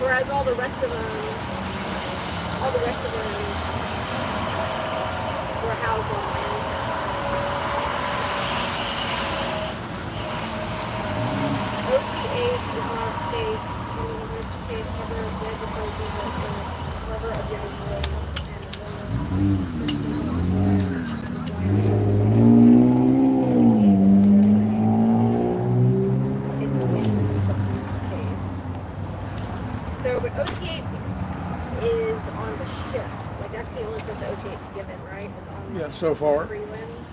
Whereas all the rest of them were housed on land. OT8 is not fake, in which case Hubbard did propose it as lover of young boys So, but OT8 is on the ship. Like that's the only place that OT8 is given, right? Is on Yeah, so far. Free winds.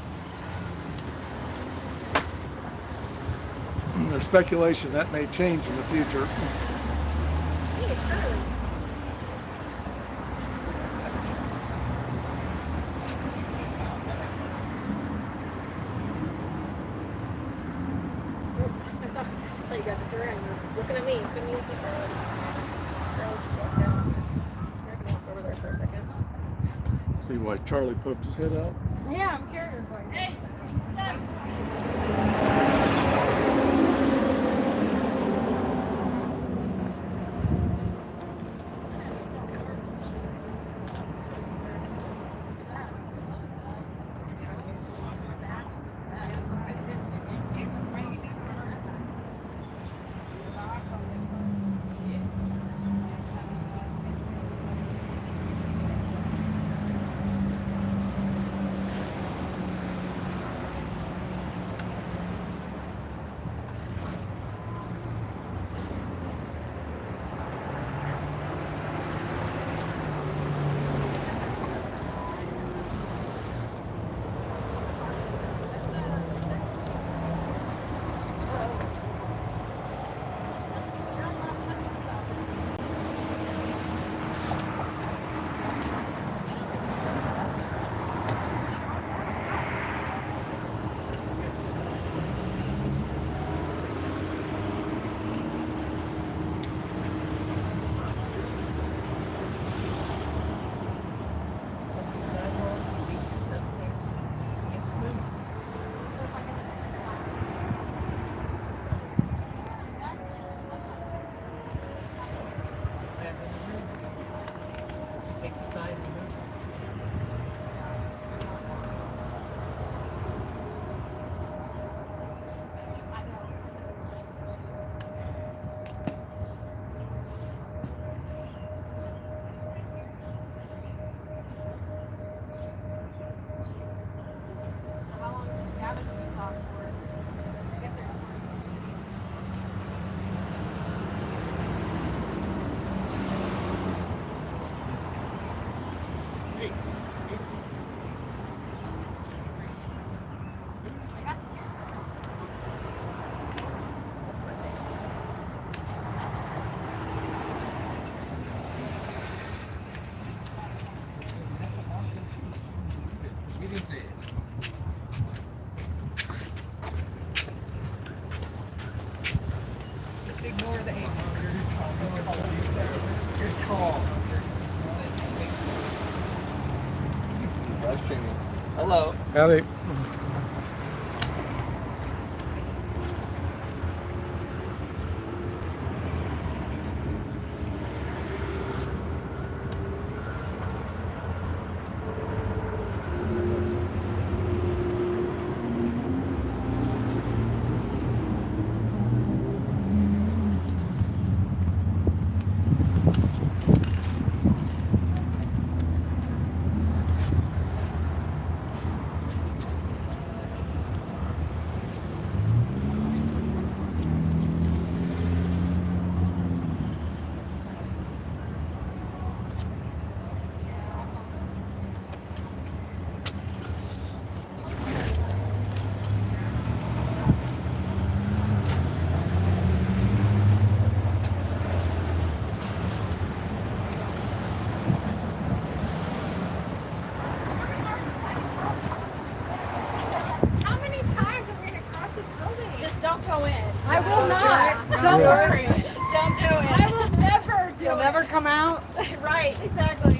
There's speculation that may change in the future. I think it's true. See why Charlie poked his head out? Yeah, I'm curious. Like, hey, stop. Take the sign and move. So how long is this scavenger hunt talk for? I guess they're I got to hear. You can say it. Just ignore the hate. Good call. He's live streaming. Hello. Howdy. How many times are we gonna cross this building? Just don't go in. I will not. Don't Yeah. worry. Don't do it. I will never do You'll it. never come out. Right, exactly.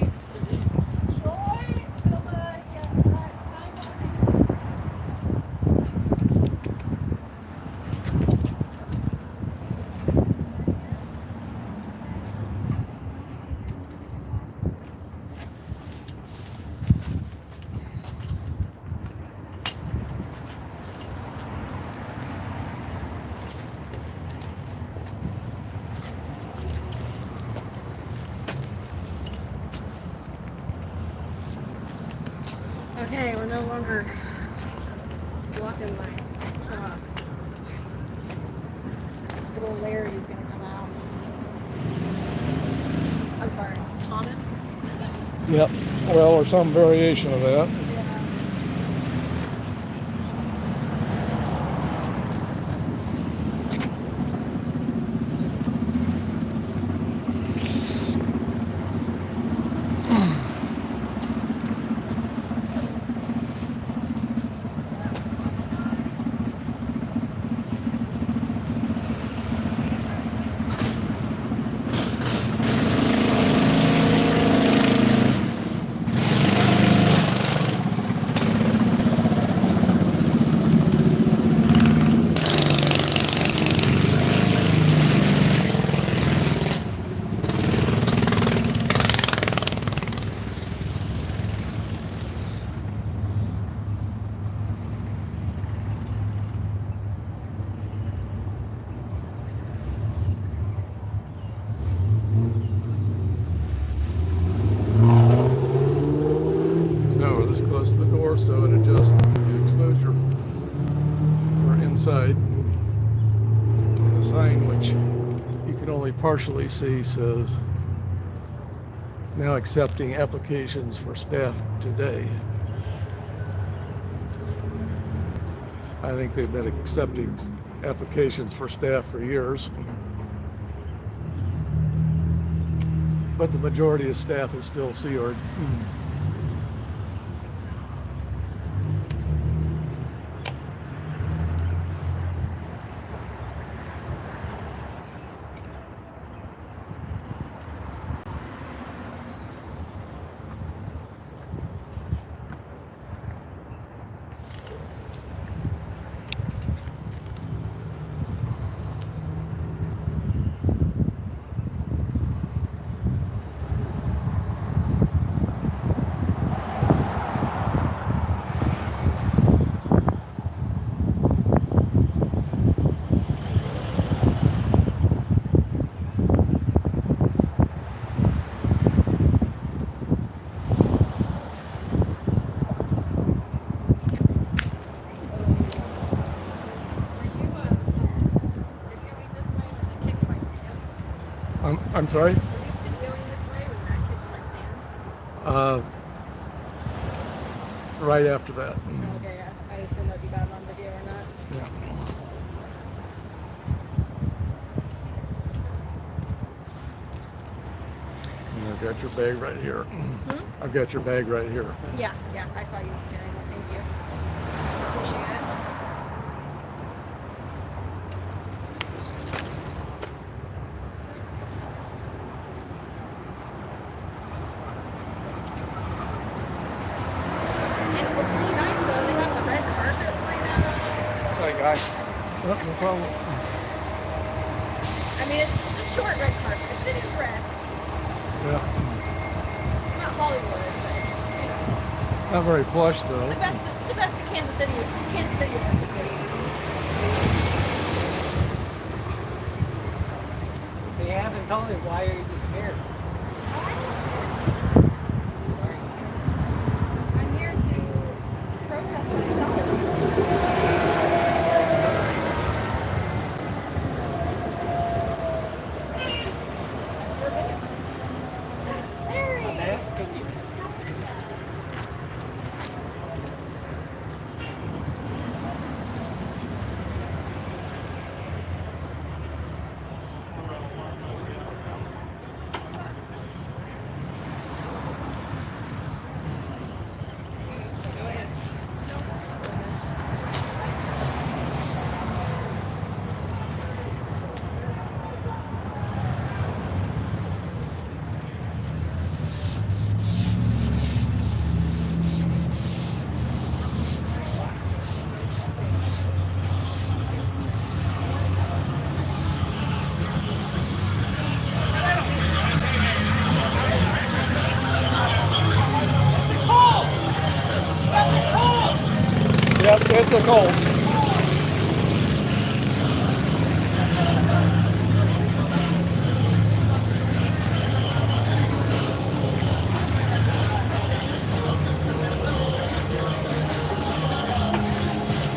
Okay, we're no longer blocking my shocks. Little Larry's gonna come out. I'm sorry, Thomas. Yep. Well, or some variation of that. partially C says, now accepting applications for staff today. I think they've been accepting applications for staff for years. But the majority of staff is still C or I'm sorry? Right after that. Okay, yeah. I just didn't know if you got it on video or not. Yeah. And I've got your bag right here. I've got your bag right here. Yeah, I saw you carrying it. Thank you. Appreciate it. And it looks really nice though. They got the red carpet laid out. Sorry, guys. Oh, no problem. I mean, it's a short red carpet. It is red. Yeah. It's not Hollywood, but you know. Not very plush though. It's the best that Kansas City ever could be. So you haven't told me, why are you scared? I'm here to protest Scientology. Larry! I'm asking you. Yep, it's a cold.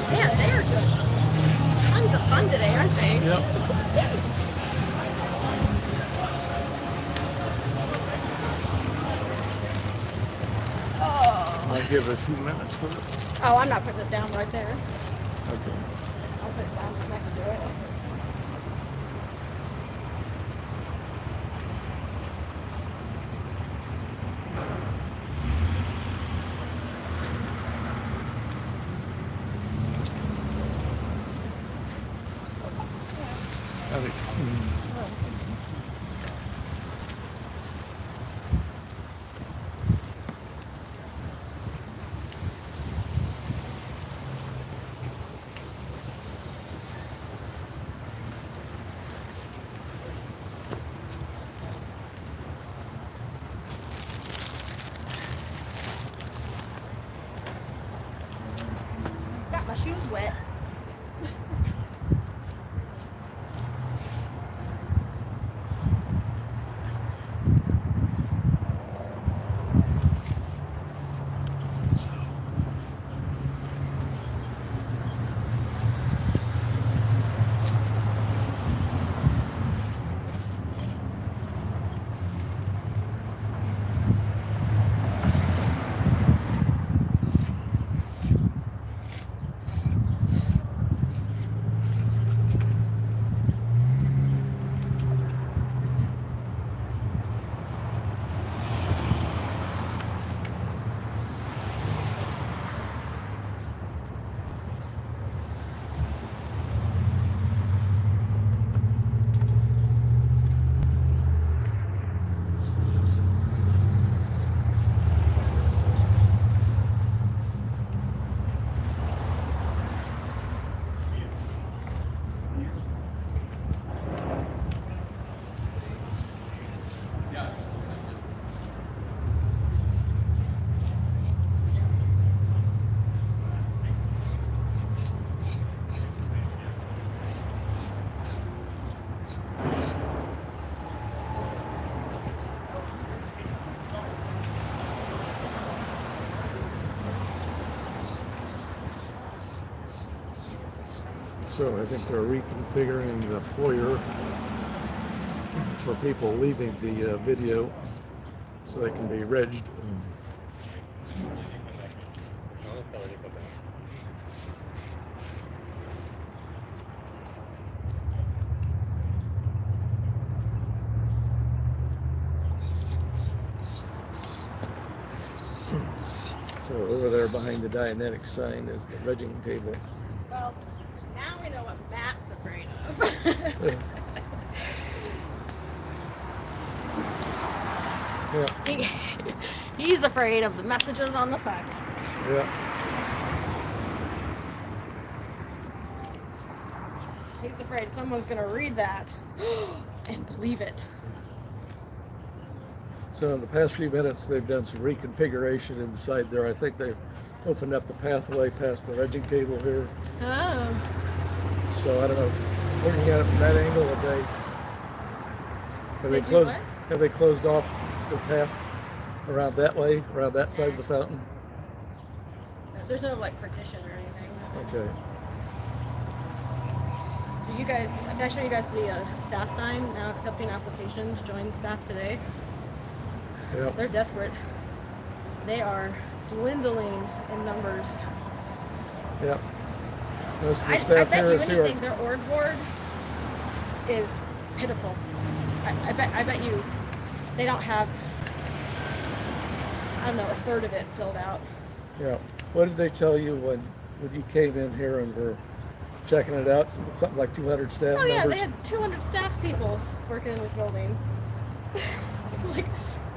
Man, they are just tons of fun today, aren't they? Yep. I'll give it a few minutes for it. Oh, I'm not putting it down right there. Okay. I'll put it down next to it. I think, Got my shoes wet. So I think they're reconfiguring the foyer for people leaving the video so they can be regged. So over there behind the Dianetics sign is the regging table. Well, now we know what Matt's afraid of. Yeah. He's afraid of the messages on the side. Yeah. He's afraid someone's going to read that and believe it. So in the past few minutes, they've done some reconfiguration inside there. I think they've opened up the pathway past the regging table here. Oh. So I don't know, looking at it from that angle, have they closed off the path around that way, around that side of the fountain? There's no like partition or anything. Okay. Did I show you guys the staff sign now accepting applications? Join staff today. Yeah. They're desperate. They are dwindling in numbers. Yeah. Most of the I staff bet here you is here. anything, their org board is pitiful. I bet you they don't have, I don't know, a third of it filled out. Yeah. What did they tell you when you came in here and were checking it out? Something like 200 staff Oh yeah, members? they had 200 staff people working in this building. Like,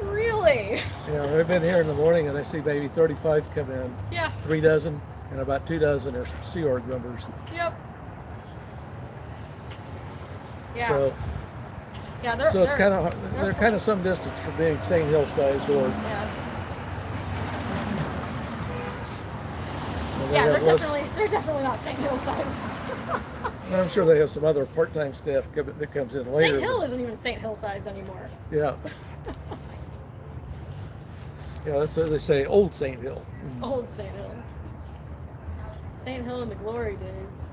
really? Yeah, I've been here in the morning and I see maybe 35 come in. Yeah. 3 dozen, and about 2 dozen are Sea Org members. Yep. Yeah. So yeah, it's they're kind of some distance from being St. Hill sized org. Yeah. And they Yeah, have they're definitely not St. Hill size. and I'm sure they have some other part-time staff that comes in later. St. Hill isn't even St. Hill size anymore. Yeah. Yeah, that's what they say, old St. Hill. Old St. Hill. St. Hill in the glory days.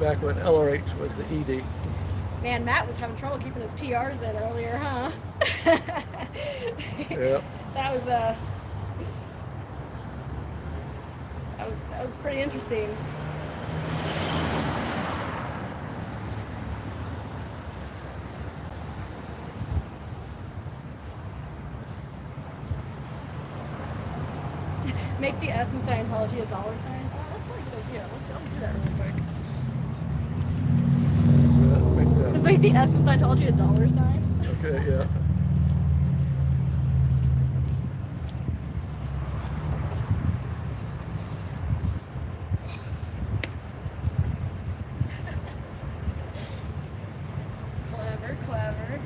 Back when LRH was the ED. Man, Matt was having trouble keeping his TRs in earlier, huh? Yeah. That was pretty interesting. Make the S in Scientology a dollar sign. Oh, that's probably a good idea. I'll do that real quick. Make the S in Scientology a dollar sign. Okay, yeah. Clever, clever.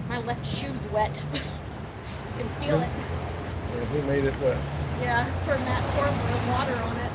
My left shoe's wet. You can feel it. Yeah, who made it wet? Yeah, it's where Matt poured the water on it.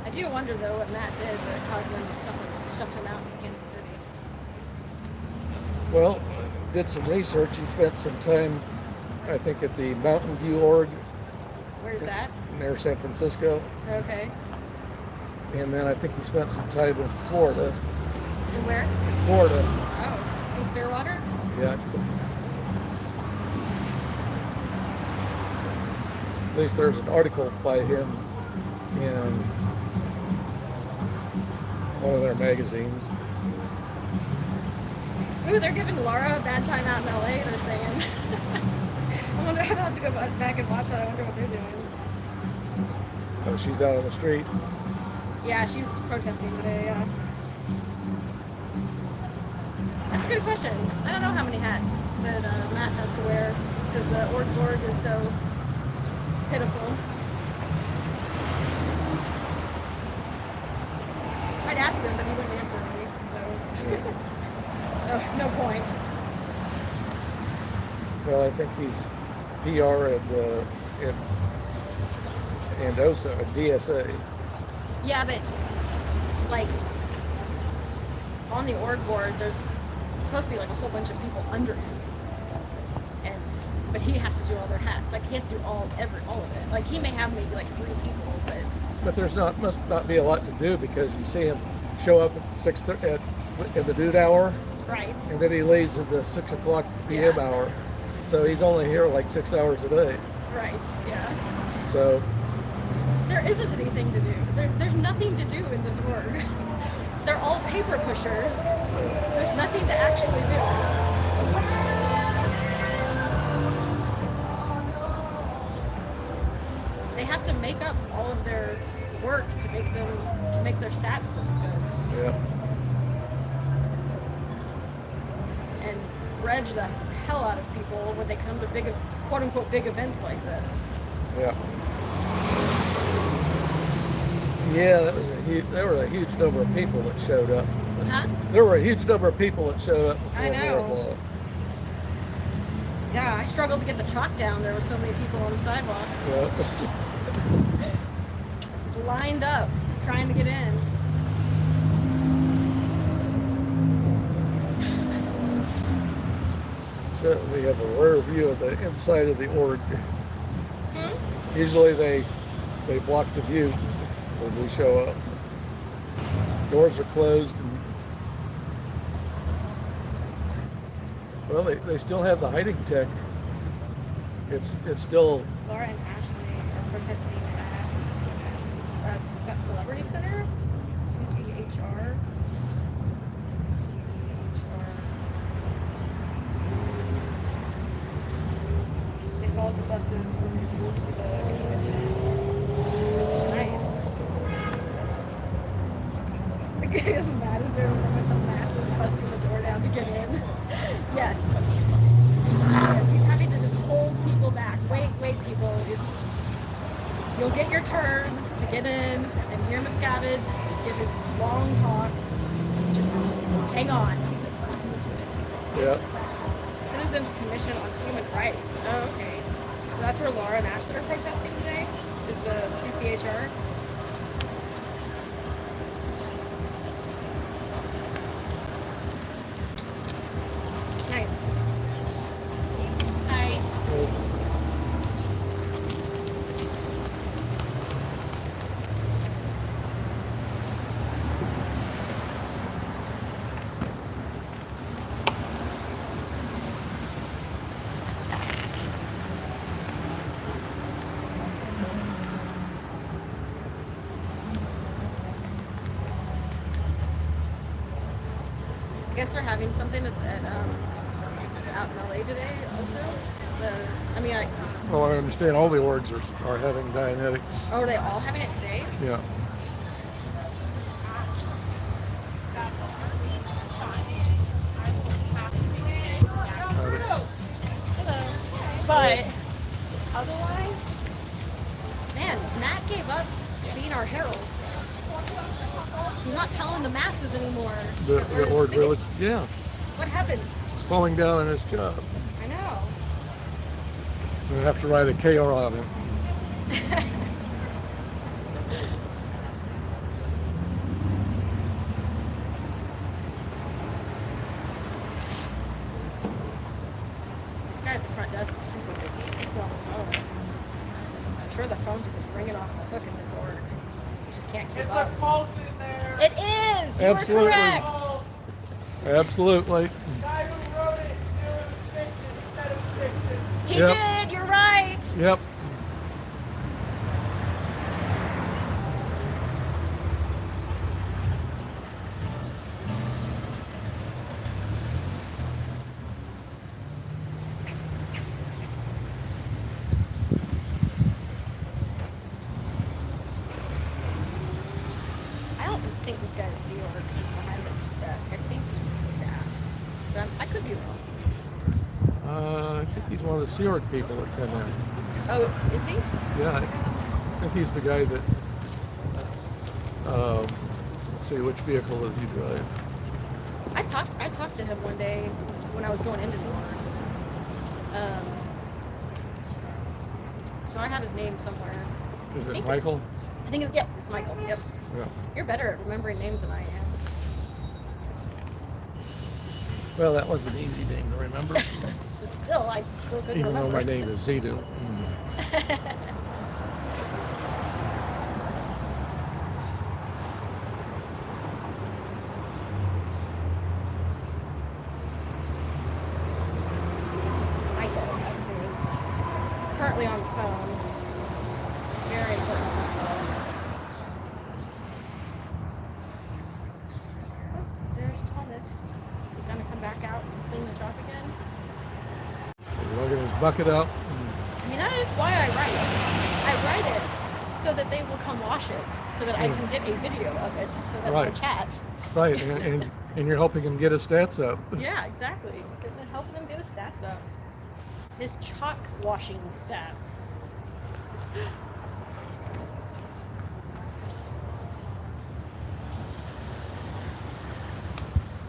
I do wonder though what Matt did to cause them to stuff him out in Kansas City. Well, did some research. He spent some time, I think, at the Mountain View org Where's that? near San Francisco. Okay. And then I think he spent some time in Florida. And where? Florida, Oh, in Clearwater? yeah. At least there's an article by him in one of their magazines. Ooh, they're giving Laura a bad time out in LA, they're saying. I wonder, I'll have to go back and watch that. I wonder what they're doing. Oh, she's out on the street. Yeah, she's protesting today, yeah. That's a good question. I don't know how many hats that Matt has to wear because the org board is so pitiful. I'd ask him, but he wouldn't answer me, so no point. Well, I think he's PR and OSA, DSA. Yeah, but like on the org board, there's supposed to be like a whole bunch of people under him, but he has to do all their hats. Like he has to do all of it. Like he may have maybe like 3 people, But there's must not be a lot to do because you see him show up at 6:30 in the dude hour, right? and then he leaves at the 6 o'clock p.m. hour. So he's only here like 6 hours a day. Right. Yeah. So There isn't anything to do. There's nothing to do in this org. They're all paper pushers. There's nothing to actually do. They have to make up all of their work to make their stats look good. yeah, And reg the hell out of people when they come to big, quote unquote, big events like this. yeah. Yeah, there were a huge number of people that showed up. Huh? There were a huge number of people that showed up before I know. Miracle. Yeah, I struggled to get the truck down. There were so many people on the sidewalk. Yeah. Just lined up, trying to get in. So we have a rare view of the inside of the org. Hmm? Usually they block the view when we show up. Doors are closed. And, well, they still have the hiding tech. It's still. Laura and Ashley are protesting at, is that Celebrity Center? CCHR? They followed the buses from New York to the convention. Nice. As mad as they were with the masses busting the door down to get in. Yes. Yes, he's having to just hold people back. Wait, people. You'll get your turn to get in and hear Miscavige give his long talk. Just hang on. Yeah. Citizens Commission on Human Rights. Oh, okay. So that's where Laura and Ashley are protesting today? Is the CCHR? Nice. Hi. I guess they're having something out in LA today also. Well, I understand all the orgs are having Dianetics. Oh, are they all having it today? Yeah. But otherwise, man, Matt gave up being our herald. He's not telling the masses anymore. The org really, yeah, What happened? it's falling down in his job. I know. We have to write a KR on it. This guy at the front desk is super busy. People on the phone. I'm sure the phones are just ringing off the hook in this org. We just can't keep up. It's a cult in there. It is! You Absolutely. were correct! Absolutely. The guy who wrote it knew it was fiction instead of fiction. He Yep. did! You're right! Yep. I don't think this guy's Sea Org. He's behind the desk. I think he's staff. But He's one of the Sea Org people that come in. Oh, is he? Yeah, I think he's the guy that. Let's see, which vehicle does he drive? I talked to him one day when I was going into the Org. So I had his name somewhere. Is I it think Michael? I think it's, yep, it's Michael. Yep. Yeah. You're better at remembering names than I am. Well, that was an easy name to remember, But still, I still couldn't even though remember my it. name is Zidu. Michael, that's who is currently on the phone. Very important phone call. Oh, there's Thomas. Is he gonna come back out and clean the truck again? So lugging his bucket up. I mean, that is why I write it. I write it so that they will come wash it, so that I can get a video of it, so that I Right. can chat. Right, and you're helping him get his stats up. Yeah, exactly. Helping him get his stats up. His chalk washing stats.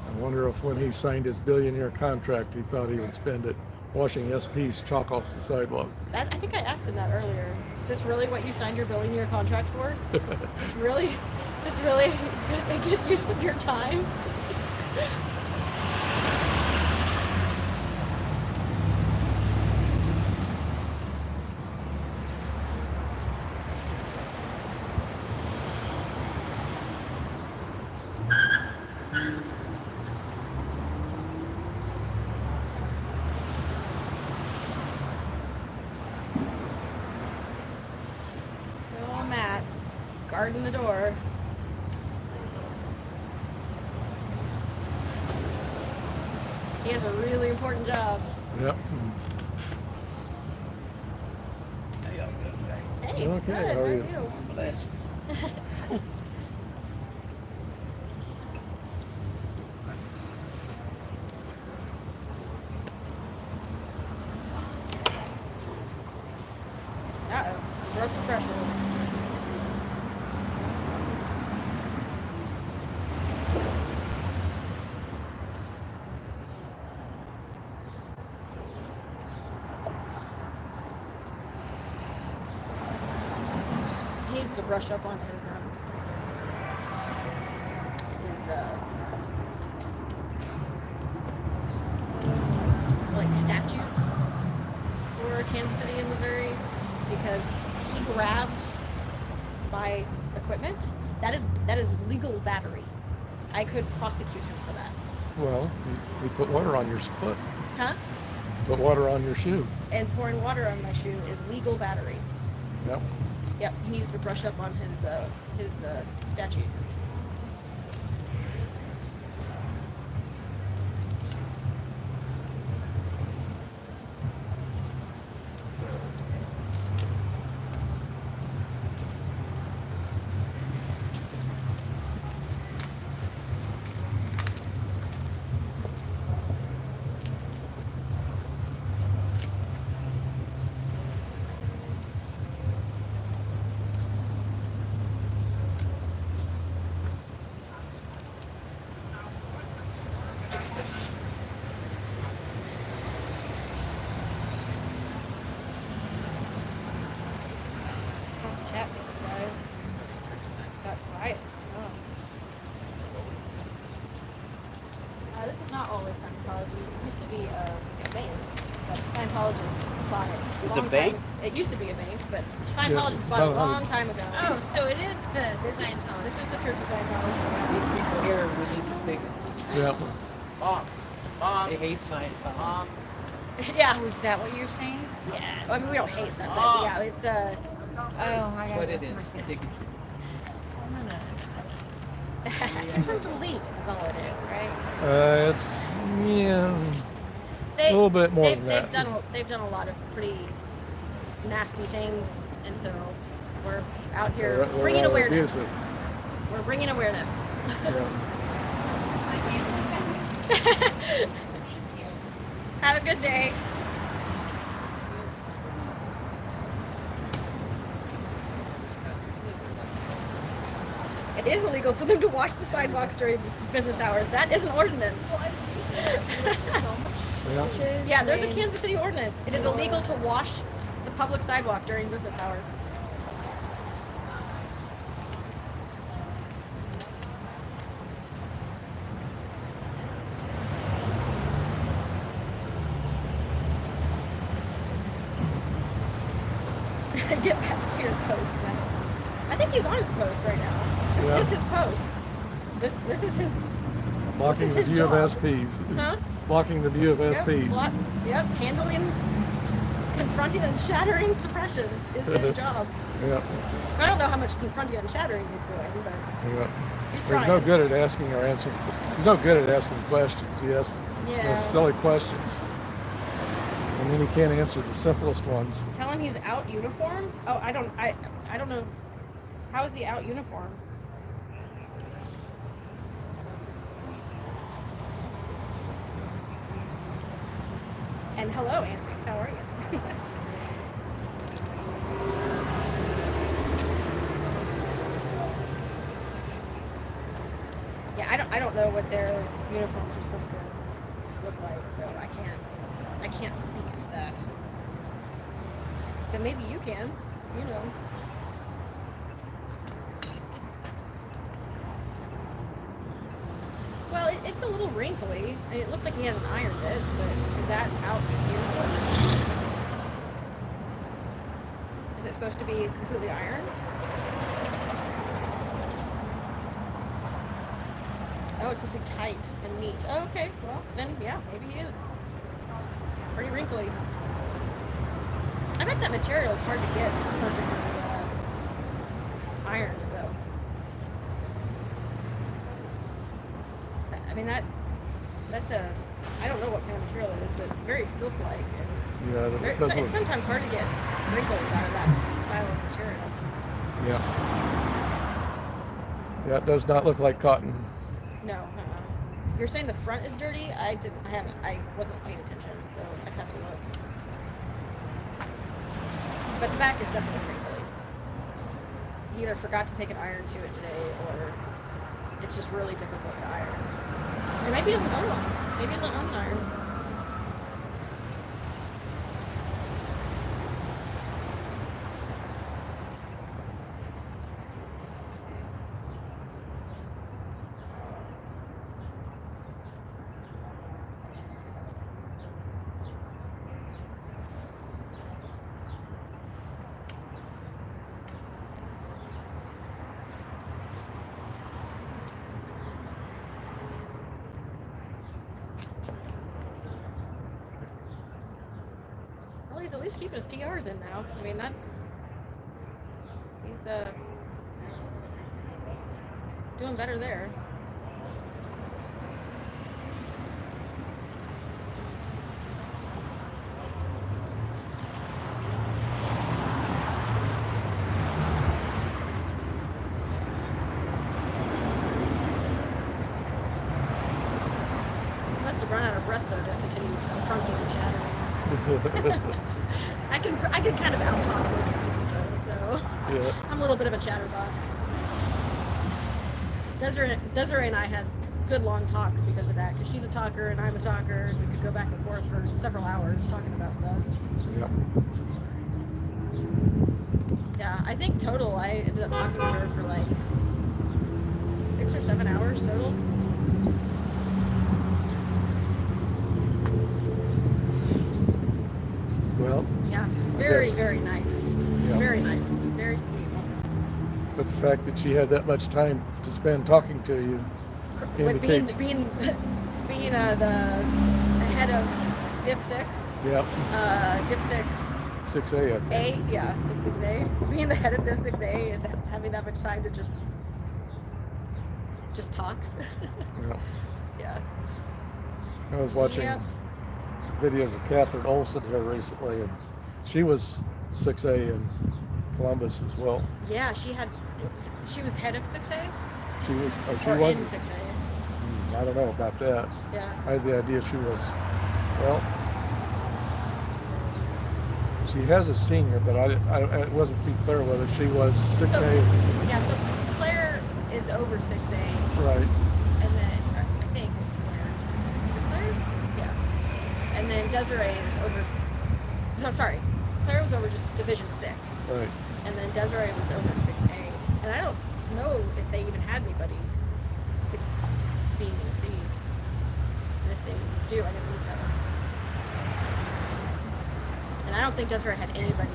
I wonder if when he signed his billionaire contract, he thought he would spend it washing SP's chalk off the sidewalk. I think I asked him that earlier. Is this really what you signed your billionaire contract for? Is this really a good use of your time? Oh, Matt, guarding the door. He has a really important job. Yep. Hey, Okay, good. how are you? Uh-oh, broke the threshold. He needs to brush up on his like statutes for Kansas City and Missouri, because he grabbed my equipment. That is legal battery. I could prosecute him for that. Well, you put water on your foot. Huh? Put water on your shoe. And pouring water on my shoe is legal battery. Yep. Yep, he needs to brush up on his statutes. How's the chat going, guys? Got quiet. Oh. This is not always Scientology. It used to be a bank, but Scientologists bought it. It's a bank? It used to be a bank, but Scientologists bought it a long time ago. Oh, so it is the This Scientology. is the Church of Scientology. These people here are religious bigots. Yep. They hate Scientology. Yeah. Oh, is that what you're saying? Yeah. I mean, we don't hate something, but yeah, it's Oh, I That's got what it is. Bigotry. Different beliefs is all it is, right? It's a little bit more than that. They've done a lot of pretty nasty things, and so we're out here They're bringing rather awareness. abusive. We're bringing awareness. Yeah. Have a good day. it is illegal for them to wash the sidewalks during business hours. That is an ordinance. Yeah. Yeah, there's a Kansas City ordinance. It is illegal to wash the public sidewalk during business hours. Get back to your post now. I think he's on his post right now. This Yeah. is his post. This is his. Blocking the his view of job. SPs. Huh? Blocking the view of Yep, SPs. yep, handling, confronting and shattering suppression is his job. Yeah. I don't know how much confronting and shattering he's doing, but Yeah. he's He's trying. no good at asking or answering. He's no good at asking questions. He asks Yeah. silly questions. And then he can't answer the simplest ones. Tell him he's out uniform? Oh, I don't know. How is he out uniform? And hello, Antics. How are you? Yeah, I don't know what their uniforms are supposed to look like, so I can't speak to that. But maybe you can, you know. Well, it's a little wrinkly. I mean, it looks like he hasn't ironed it, but is that out uniform? Is it supposed to be completely ironed? Oh, it's supposed to be tight and neat. Oh, okay, well, then, yeah, maybe he is. It's pretty wrinkly. I bet that material is hard to get perfectly ironed, though. I mean, that's a, I don't know what kind of material it is, but very silk-like. And Yeah, very, that's it's sometimes hard to get wrinkles out of that style of material. Yeah. Yeah, it does not look like cotton. No, you're saying the front is dirty? I wasn't paying attention, so I have to look. But the back is definitely wrinkly. He either forgot to take an iron to it today, or it's just really difficult to iron. Or maybe he doesn't own one. Maybe he doesn't own an iron. Well, he's at least keeping his TRs in now. I mean, he's doing better there. He must have run out of breath though to continue confronting and shattering. I can kind of out-talk most people, Joe, so Yeah. I'm a little bit of a chatterbox. Desiree and I had good long talks because of that, because she's a talker and I'm a talker, and we could go back and forth for several hours talking about stuff. Yeah. Yeah, I think total I ended up talking to her for like 6 or 7 hours total. Well, Yeah, very, guess- very nice. Yeah. Very nice woman, very sweet woman. but the fact that she had that much time to spend talking to you With being indicates. the head of Div 6, Yeah. Div 6 6A, I think. A, yeah, Div 6A, being the head of Div 6A and having that much time to just talk. Yeah. Yeah. I was watching Yep. some videos of Catherine Olson here recently, and she was 6A in Columbus as well. Yeah, she was head of 6A? She was, or she Or was. in 6A. I don't know about that. Yeah. I had the idea she was. Well, she has a senior, but I it wasn't too clear whether she was 6A. Yeah, so Claire is over 6A. Right. And then, I think it's Claire. Is it Claire? Yeah. And then Desiree is over, no, sorry. Claire was over just Division 6. Right. And then Desiree was over 6A. And I don't know if they even had anybody 6B and C. And if they do, I didn't look that up. And I don't think Desiree had anybody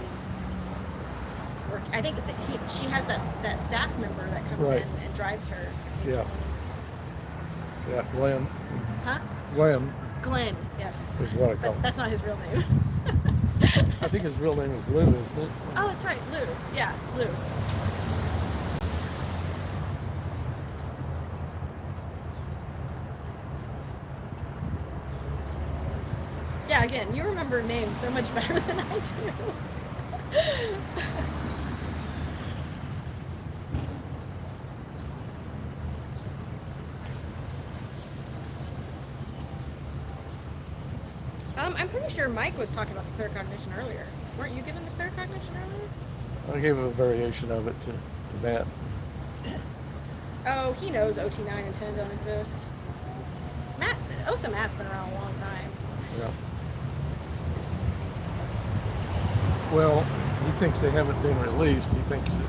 work. I think that she has that staff member that comes Right. in and drives her. Yeah. Yeah, Glenn. Huh? Glenn Glenn, yes. is what I call But him. that's not his real name. I think his real name is Lou, isn't it? Oh, that's right, Lou. Yeah, Lou. Yeah, again, you remember names so much better than I do. I'm pretty sure Mike was talking about the clear cognition earlier. Weren't you given the clear cognition earlier? I gave a variation of it to Matt. Oh, he knows OT9 and 10 don't exist. OSA Matt's been around a long time. Yeah. Well, he thinks they haven't been released. He thinks that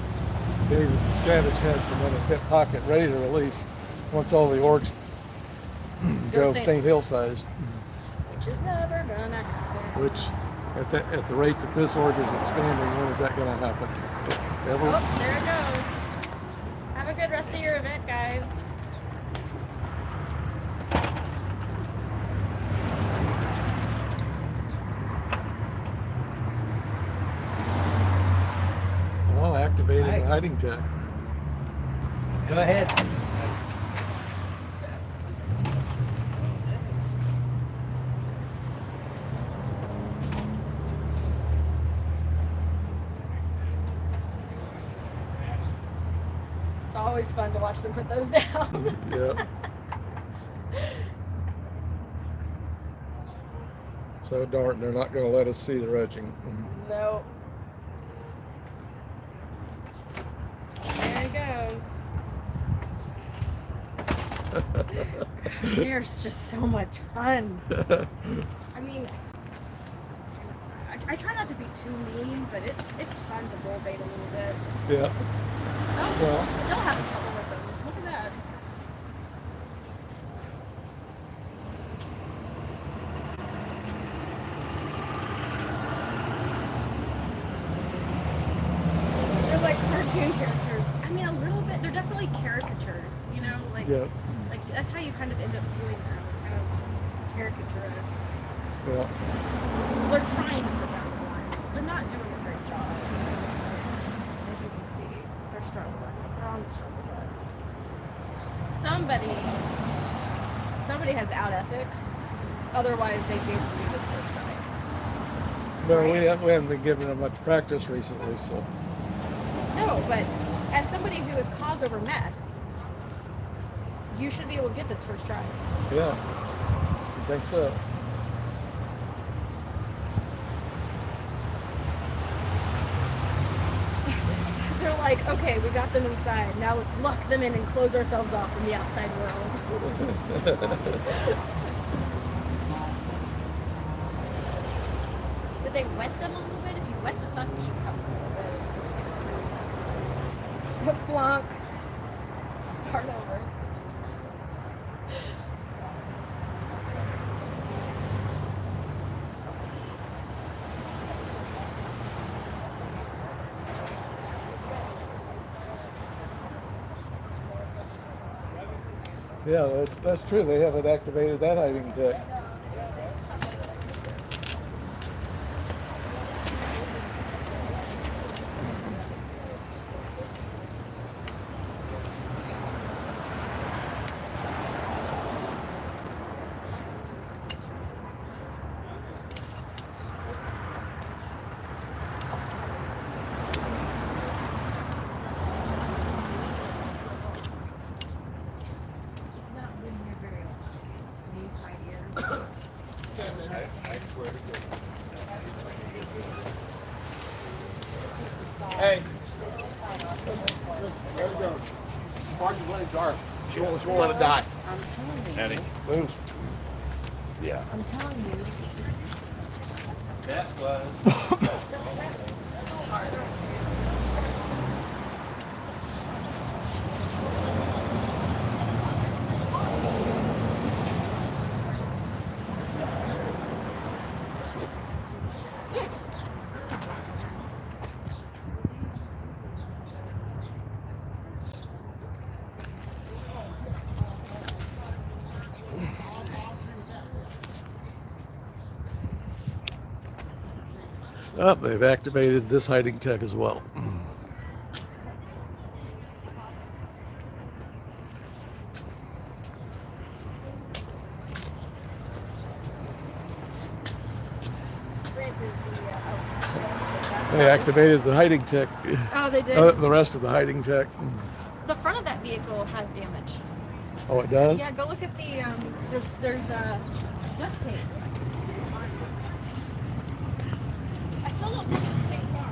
David Stravich has them in his hip pocket ready to release once all the orgs go St. Hill sized. Which is never gonna happen. Which, at the rate that this org is expanding, when is that going to happen? Ever? Oh, there it goes. Have a good rest of your event, guys. Oh, activating hiding tech. Go ahead. It's always fun to watch them put those down. Yeah. So darn, they're not going to let us see the retching. No. There it goes. There's just so much fun. I mean, I try not to be too mean, but it's fun to bull bait a little bit. Yeah. Oh, Well. still having trouble with them. Look at that. They're like cartoon characters. I mean, a little bit. They're definitely caricatures, you know? Like, Yeah. like that's how you kind of end up viewing them. It's kind of caricaturous. Yeah. They're trying to put down the lines. They're not doing a great job. As you can see, they're struggling. They're on the struggle bus. Somebody has out ethics. Otherwise, they'd be able to do this first try. No, Right. we haven't been given them much practice recently, so. No, but as somebody who has caused over mess, you should be able to get this first try. Yeah. I think so. They're like, okay, we got them inside. Now let's lock them in and close ourselves off from the outside world. Did they wet them a little bit? If you wet the suction cups a little bit, it sticks through. The flunk. Start over. Yeah, that's true. They haven't activated that hiding tech. Hey. There we go. far as you let it jar. She won't let it die. I'm telling you. Eddie. Boom. Yeah. I'm telling you. That was. Oh, they've activated this hiding tech as well. Granted, They activated the hiding tech. oh, they did. The rest of the hiding tech. The front of that vehicle has damage. Oh, it does? Yeah, go look at the there's duct tape. I still don't think it's the same car.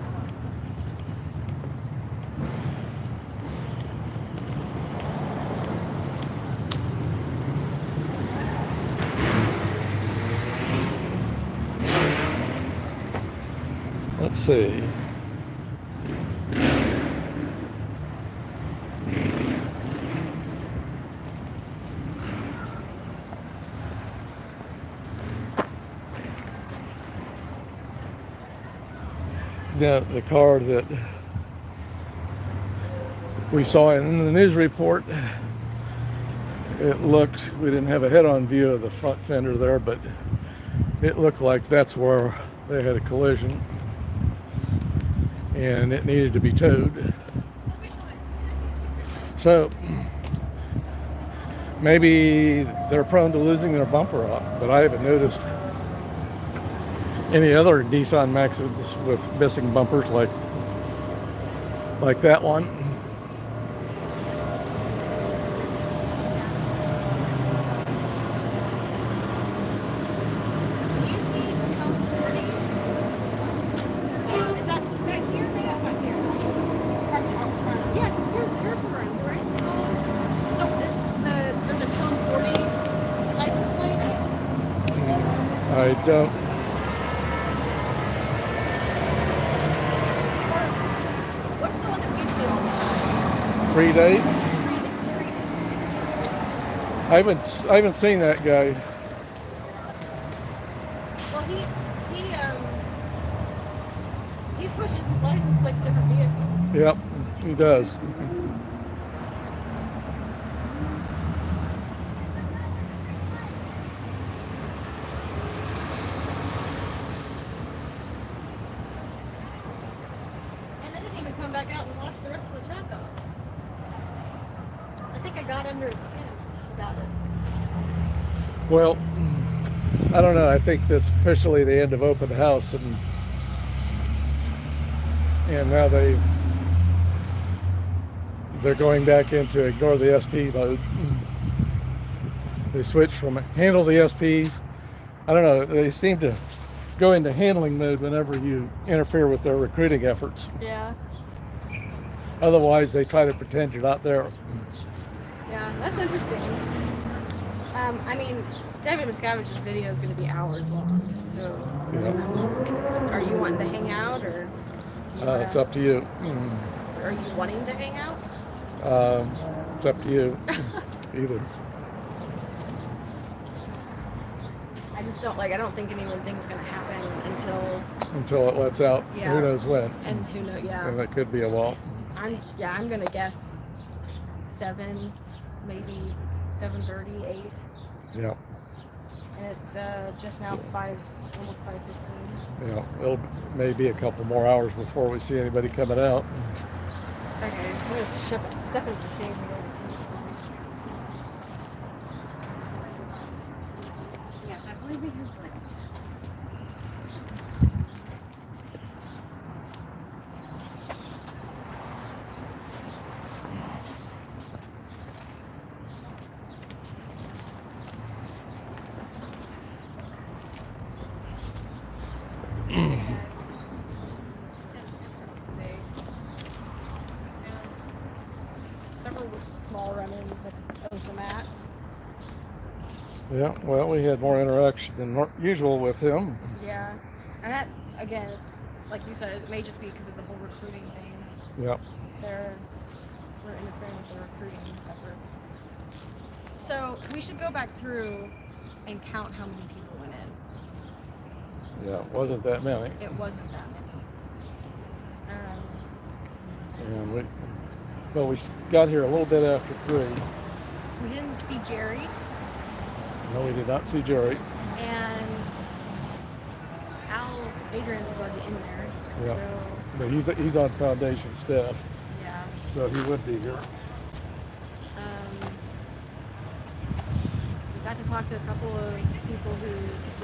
Let's see. The car that we saw in the news report, it looked, we didn't have a head-on view of the front fender there, but it looked like that's where they had a collision and it needed to be towed. So maybe they're prone to losing their bumper up, but I haven't noticed any other Nissan Maxes with missing bumpers like that one. Do you see Tom 40? Is that here? No, that's not here. Yeah, because you're around, right? No, there's a Tom 40 license plate. I don't. What's the one that we saw? 3 days? 3 days. I haven't seen that guy. Well, he switches his license plate to different vehicles. Yep, he does. And I didn't even come back out and wash the rest of the truck off. I think I got under his skin about it. Well, I don't know. I think that's officially the end of open house, and now they're going back into ignore the SP mode. They switched from handle the SPs. I don't know. They seem to go into handling mode whenever you interfere with their recruiting efforts. Yeah. Otherwise, they try to pretend you're not there. Yeah, that's interesting. I mean, David Miscavige's video is going to be hours long. So, Yeah. are you wanting to hang out, or It's up to you. are you wanting to hang out? It's up to you. Either. I just don't I don't think anything's going to happen Until it lets out. Yeah. Who knows when? and who knows? Yeah. And that could be a while. I'm going to guess 7, maybe 7:30, 8. Yeah. And it's just now So- 5, almost 5:15. Yeah. It'll maybe a couple more hours before we see anybody coming out. Okay, I'm going to step into the shade here. Yeah, I've only been here once. Today. And several weeks. small run-ins with OSA Matt. Yeah, well, we had more interaction than usual with him. Yeah, and that again, like you said, it may just be because of the whole recruiting thing. Yeah. We're interfering with the recruiting efforts. So we should go back through and count how many people went in. Yeah, it wasn't that many. It wasn't that many. And we got here a little bit after 3. We didn't see Jerry, No, we did not see Jerry. and Adrian was already in there. Yeah. So But he's on foundation staff, yeah. so he would be here. We got to talk to a couple of people who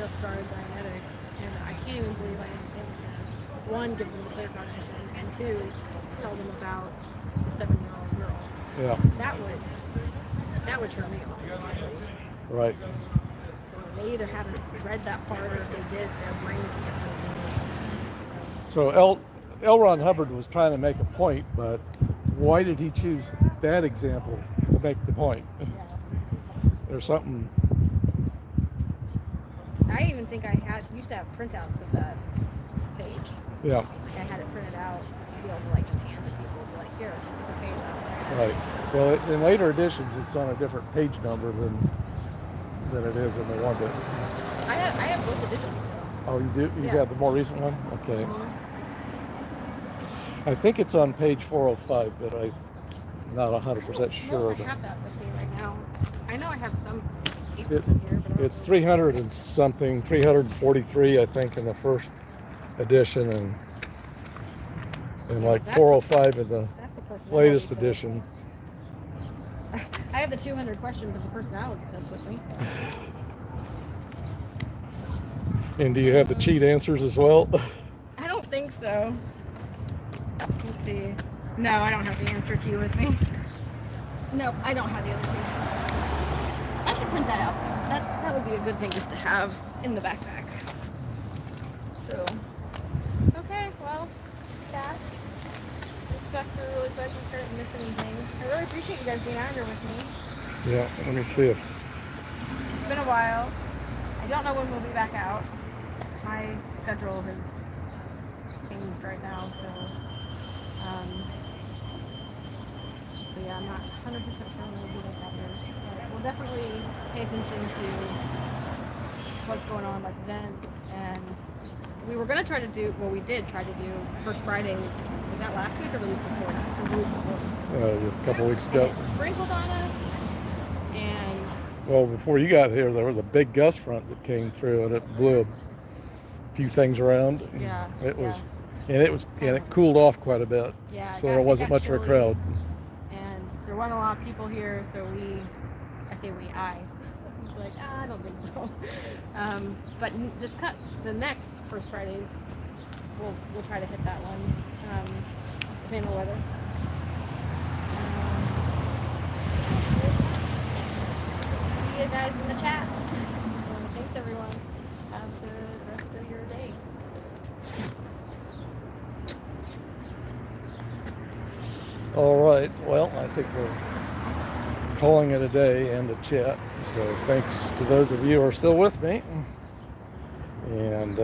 just started Dianetics, and I can't even believe I didn't think to, one, give them the clear cognition, and 2, tell them about the 7-year-old girl. Yeah, That would turn me off. right. So they either haven't read that part, or if they did, their brains skipped over. So L. Ron Hubbard was trying to make a point, but why did he choose that example to make the point? Yeah. There's something. I even think I used to have printouts of that page. Yeah, Like I had it printed out to be able to like just hand it to people, be like, here, this is a page out there. right. Well, in later editions, it's on a different page number than it is in the one that. I have both editions. Oh, you do? You Yeah. got the more recent one? Okay. Mhm. I think it's on page 405, but I'm not 100% I sure. I have that with me right now. I know I have some paper It- in here, but I don't It's know. 300 and something, 343, I think, in the first edition, and like That's- 405 in the That's the personality latest test. edition. I have the 200 questions of the personality test with me. And do you have the cheat answers as well? I don't think so. Let's see. No, I don't have the answer key with me. No, I don't have the other pages. I should print that out. That would be a good thing just to have in the backpack. So, okay, well, that. Just got through really quick. We didn't miss anything. I really appreciate you guys being out here with me. Yeah, let me see if. It's been a while. I don't know when we'll be back out. My schedule has changed right now, so yeah, I'm not 100% sure when we'll be back out here. But we'll definitely pay attention to what's going on, like events, and we were gonna try to do, well, we did try to do First Fridays. Was that last week or the week before? It was the week before. A couple weeks ago. And it sprinkled on us, and Well, before you got here, there was a big gust front that came through, and it blew a few things around. Yeah, It was, and it cooled off quite a bit. yeah, So there wasn't much of a crowd. And there weren't a lot of people here, so I was like, I don't think so. But the next First Fridays, we'll try to hit that one, depending on the weather. See you guys in the chat. Thanks everyone. Have the rest of your day. All right. Well, I think we're calling it a day and a chat. So thanks to those of you who are still with me. And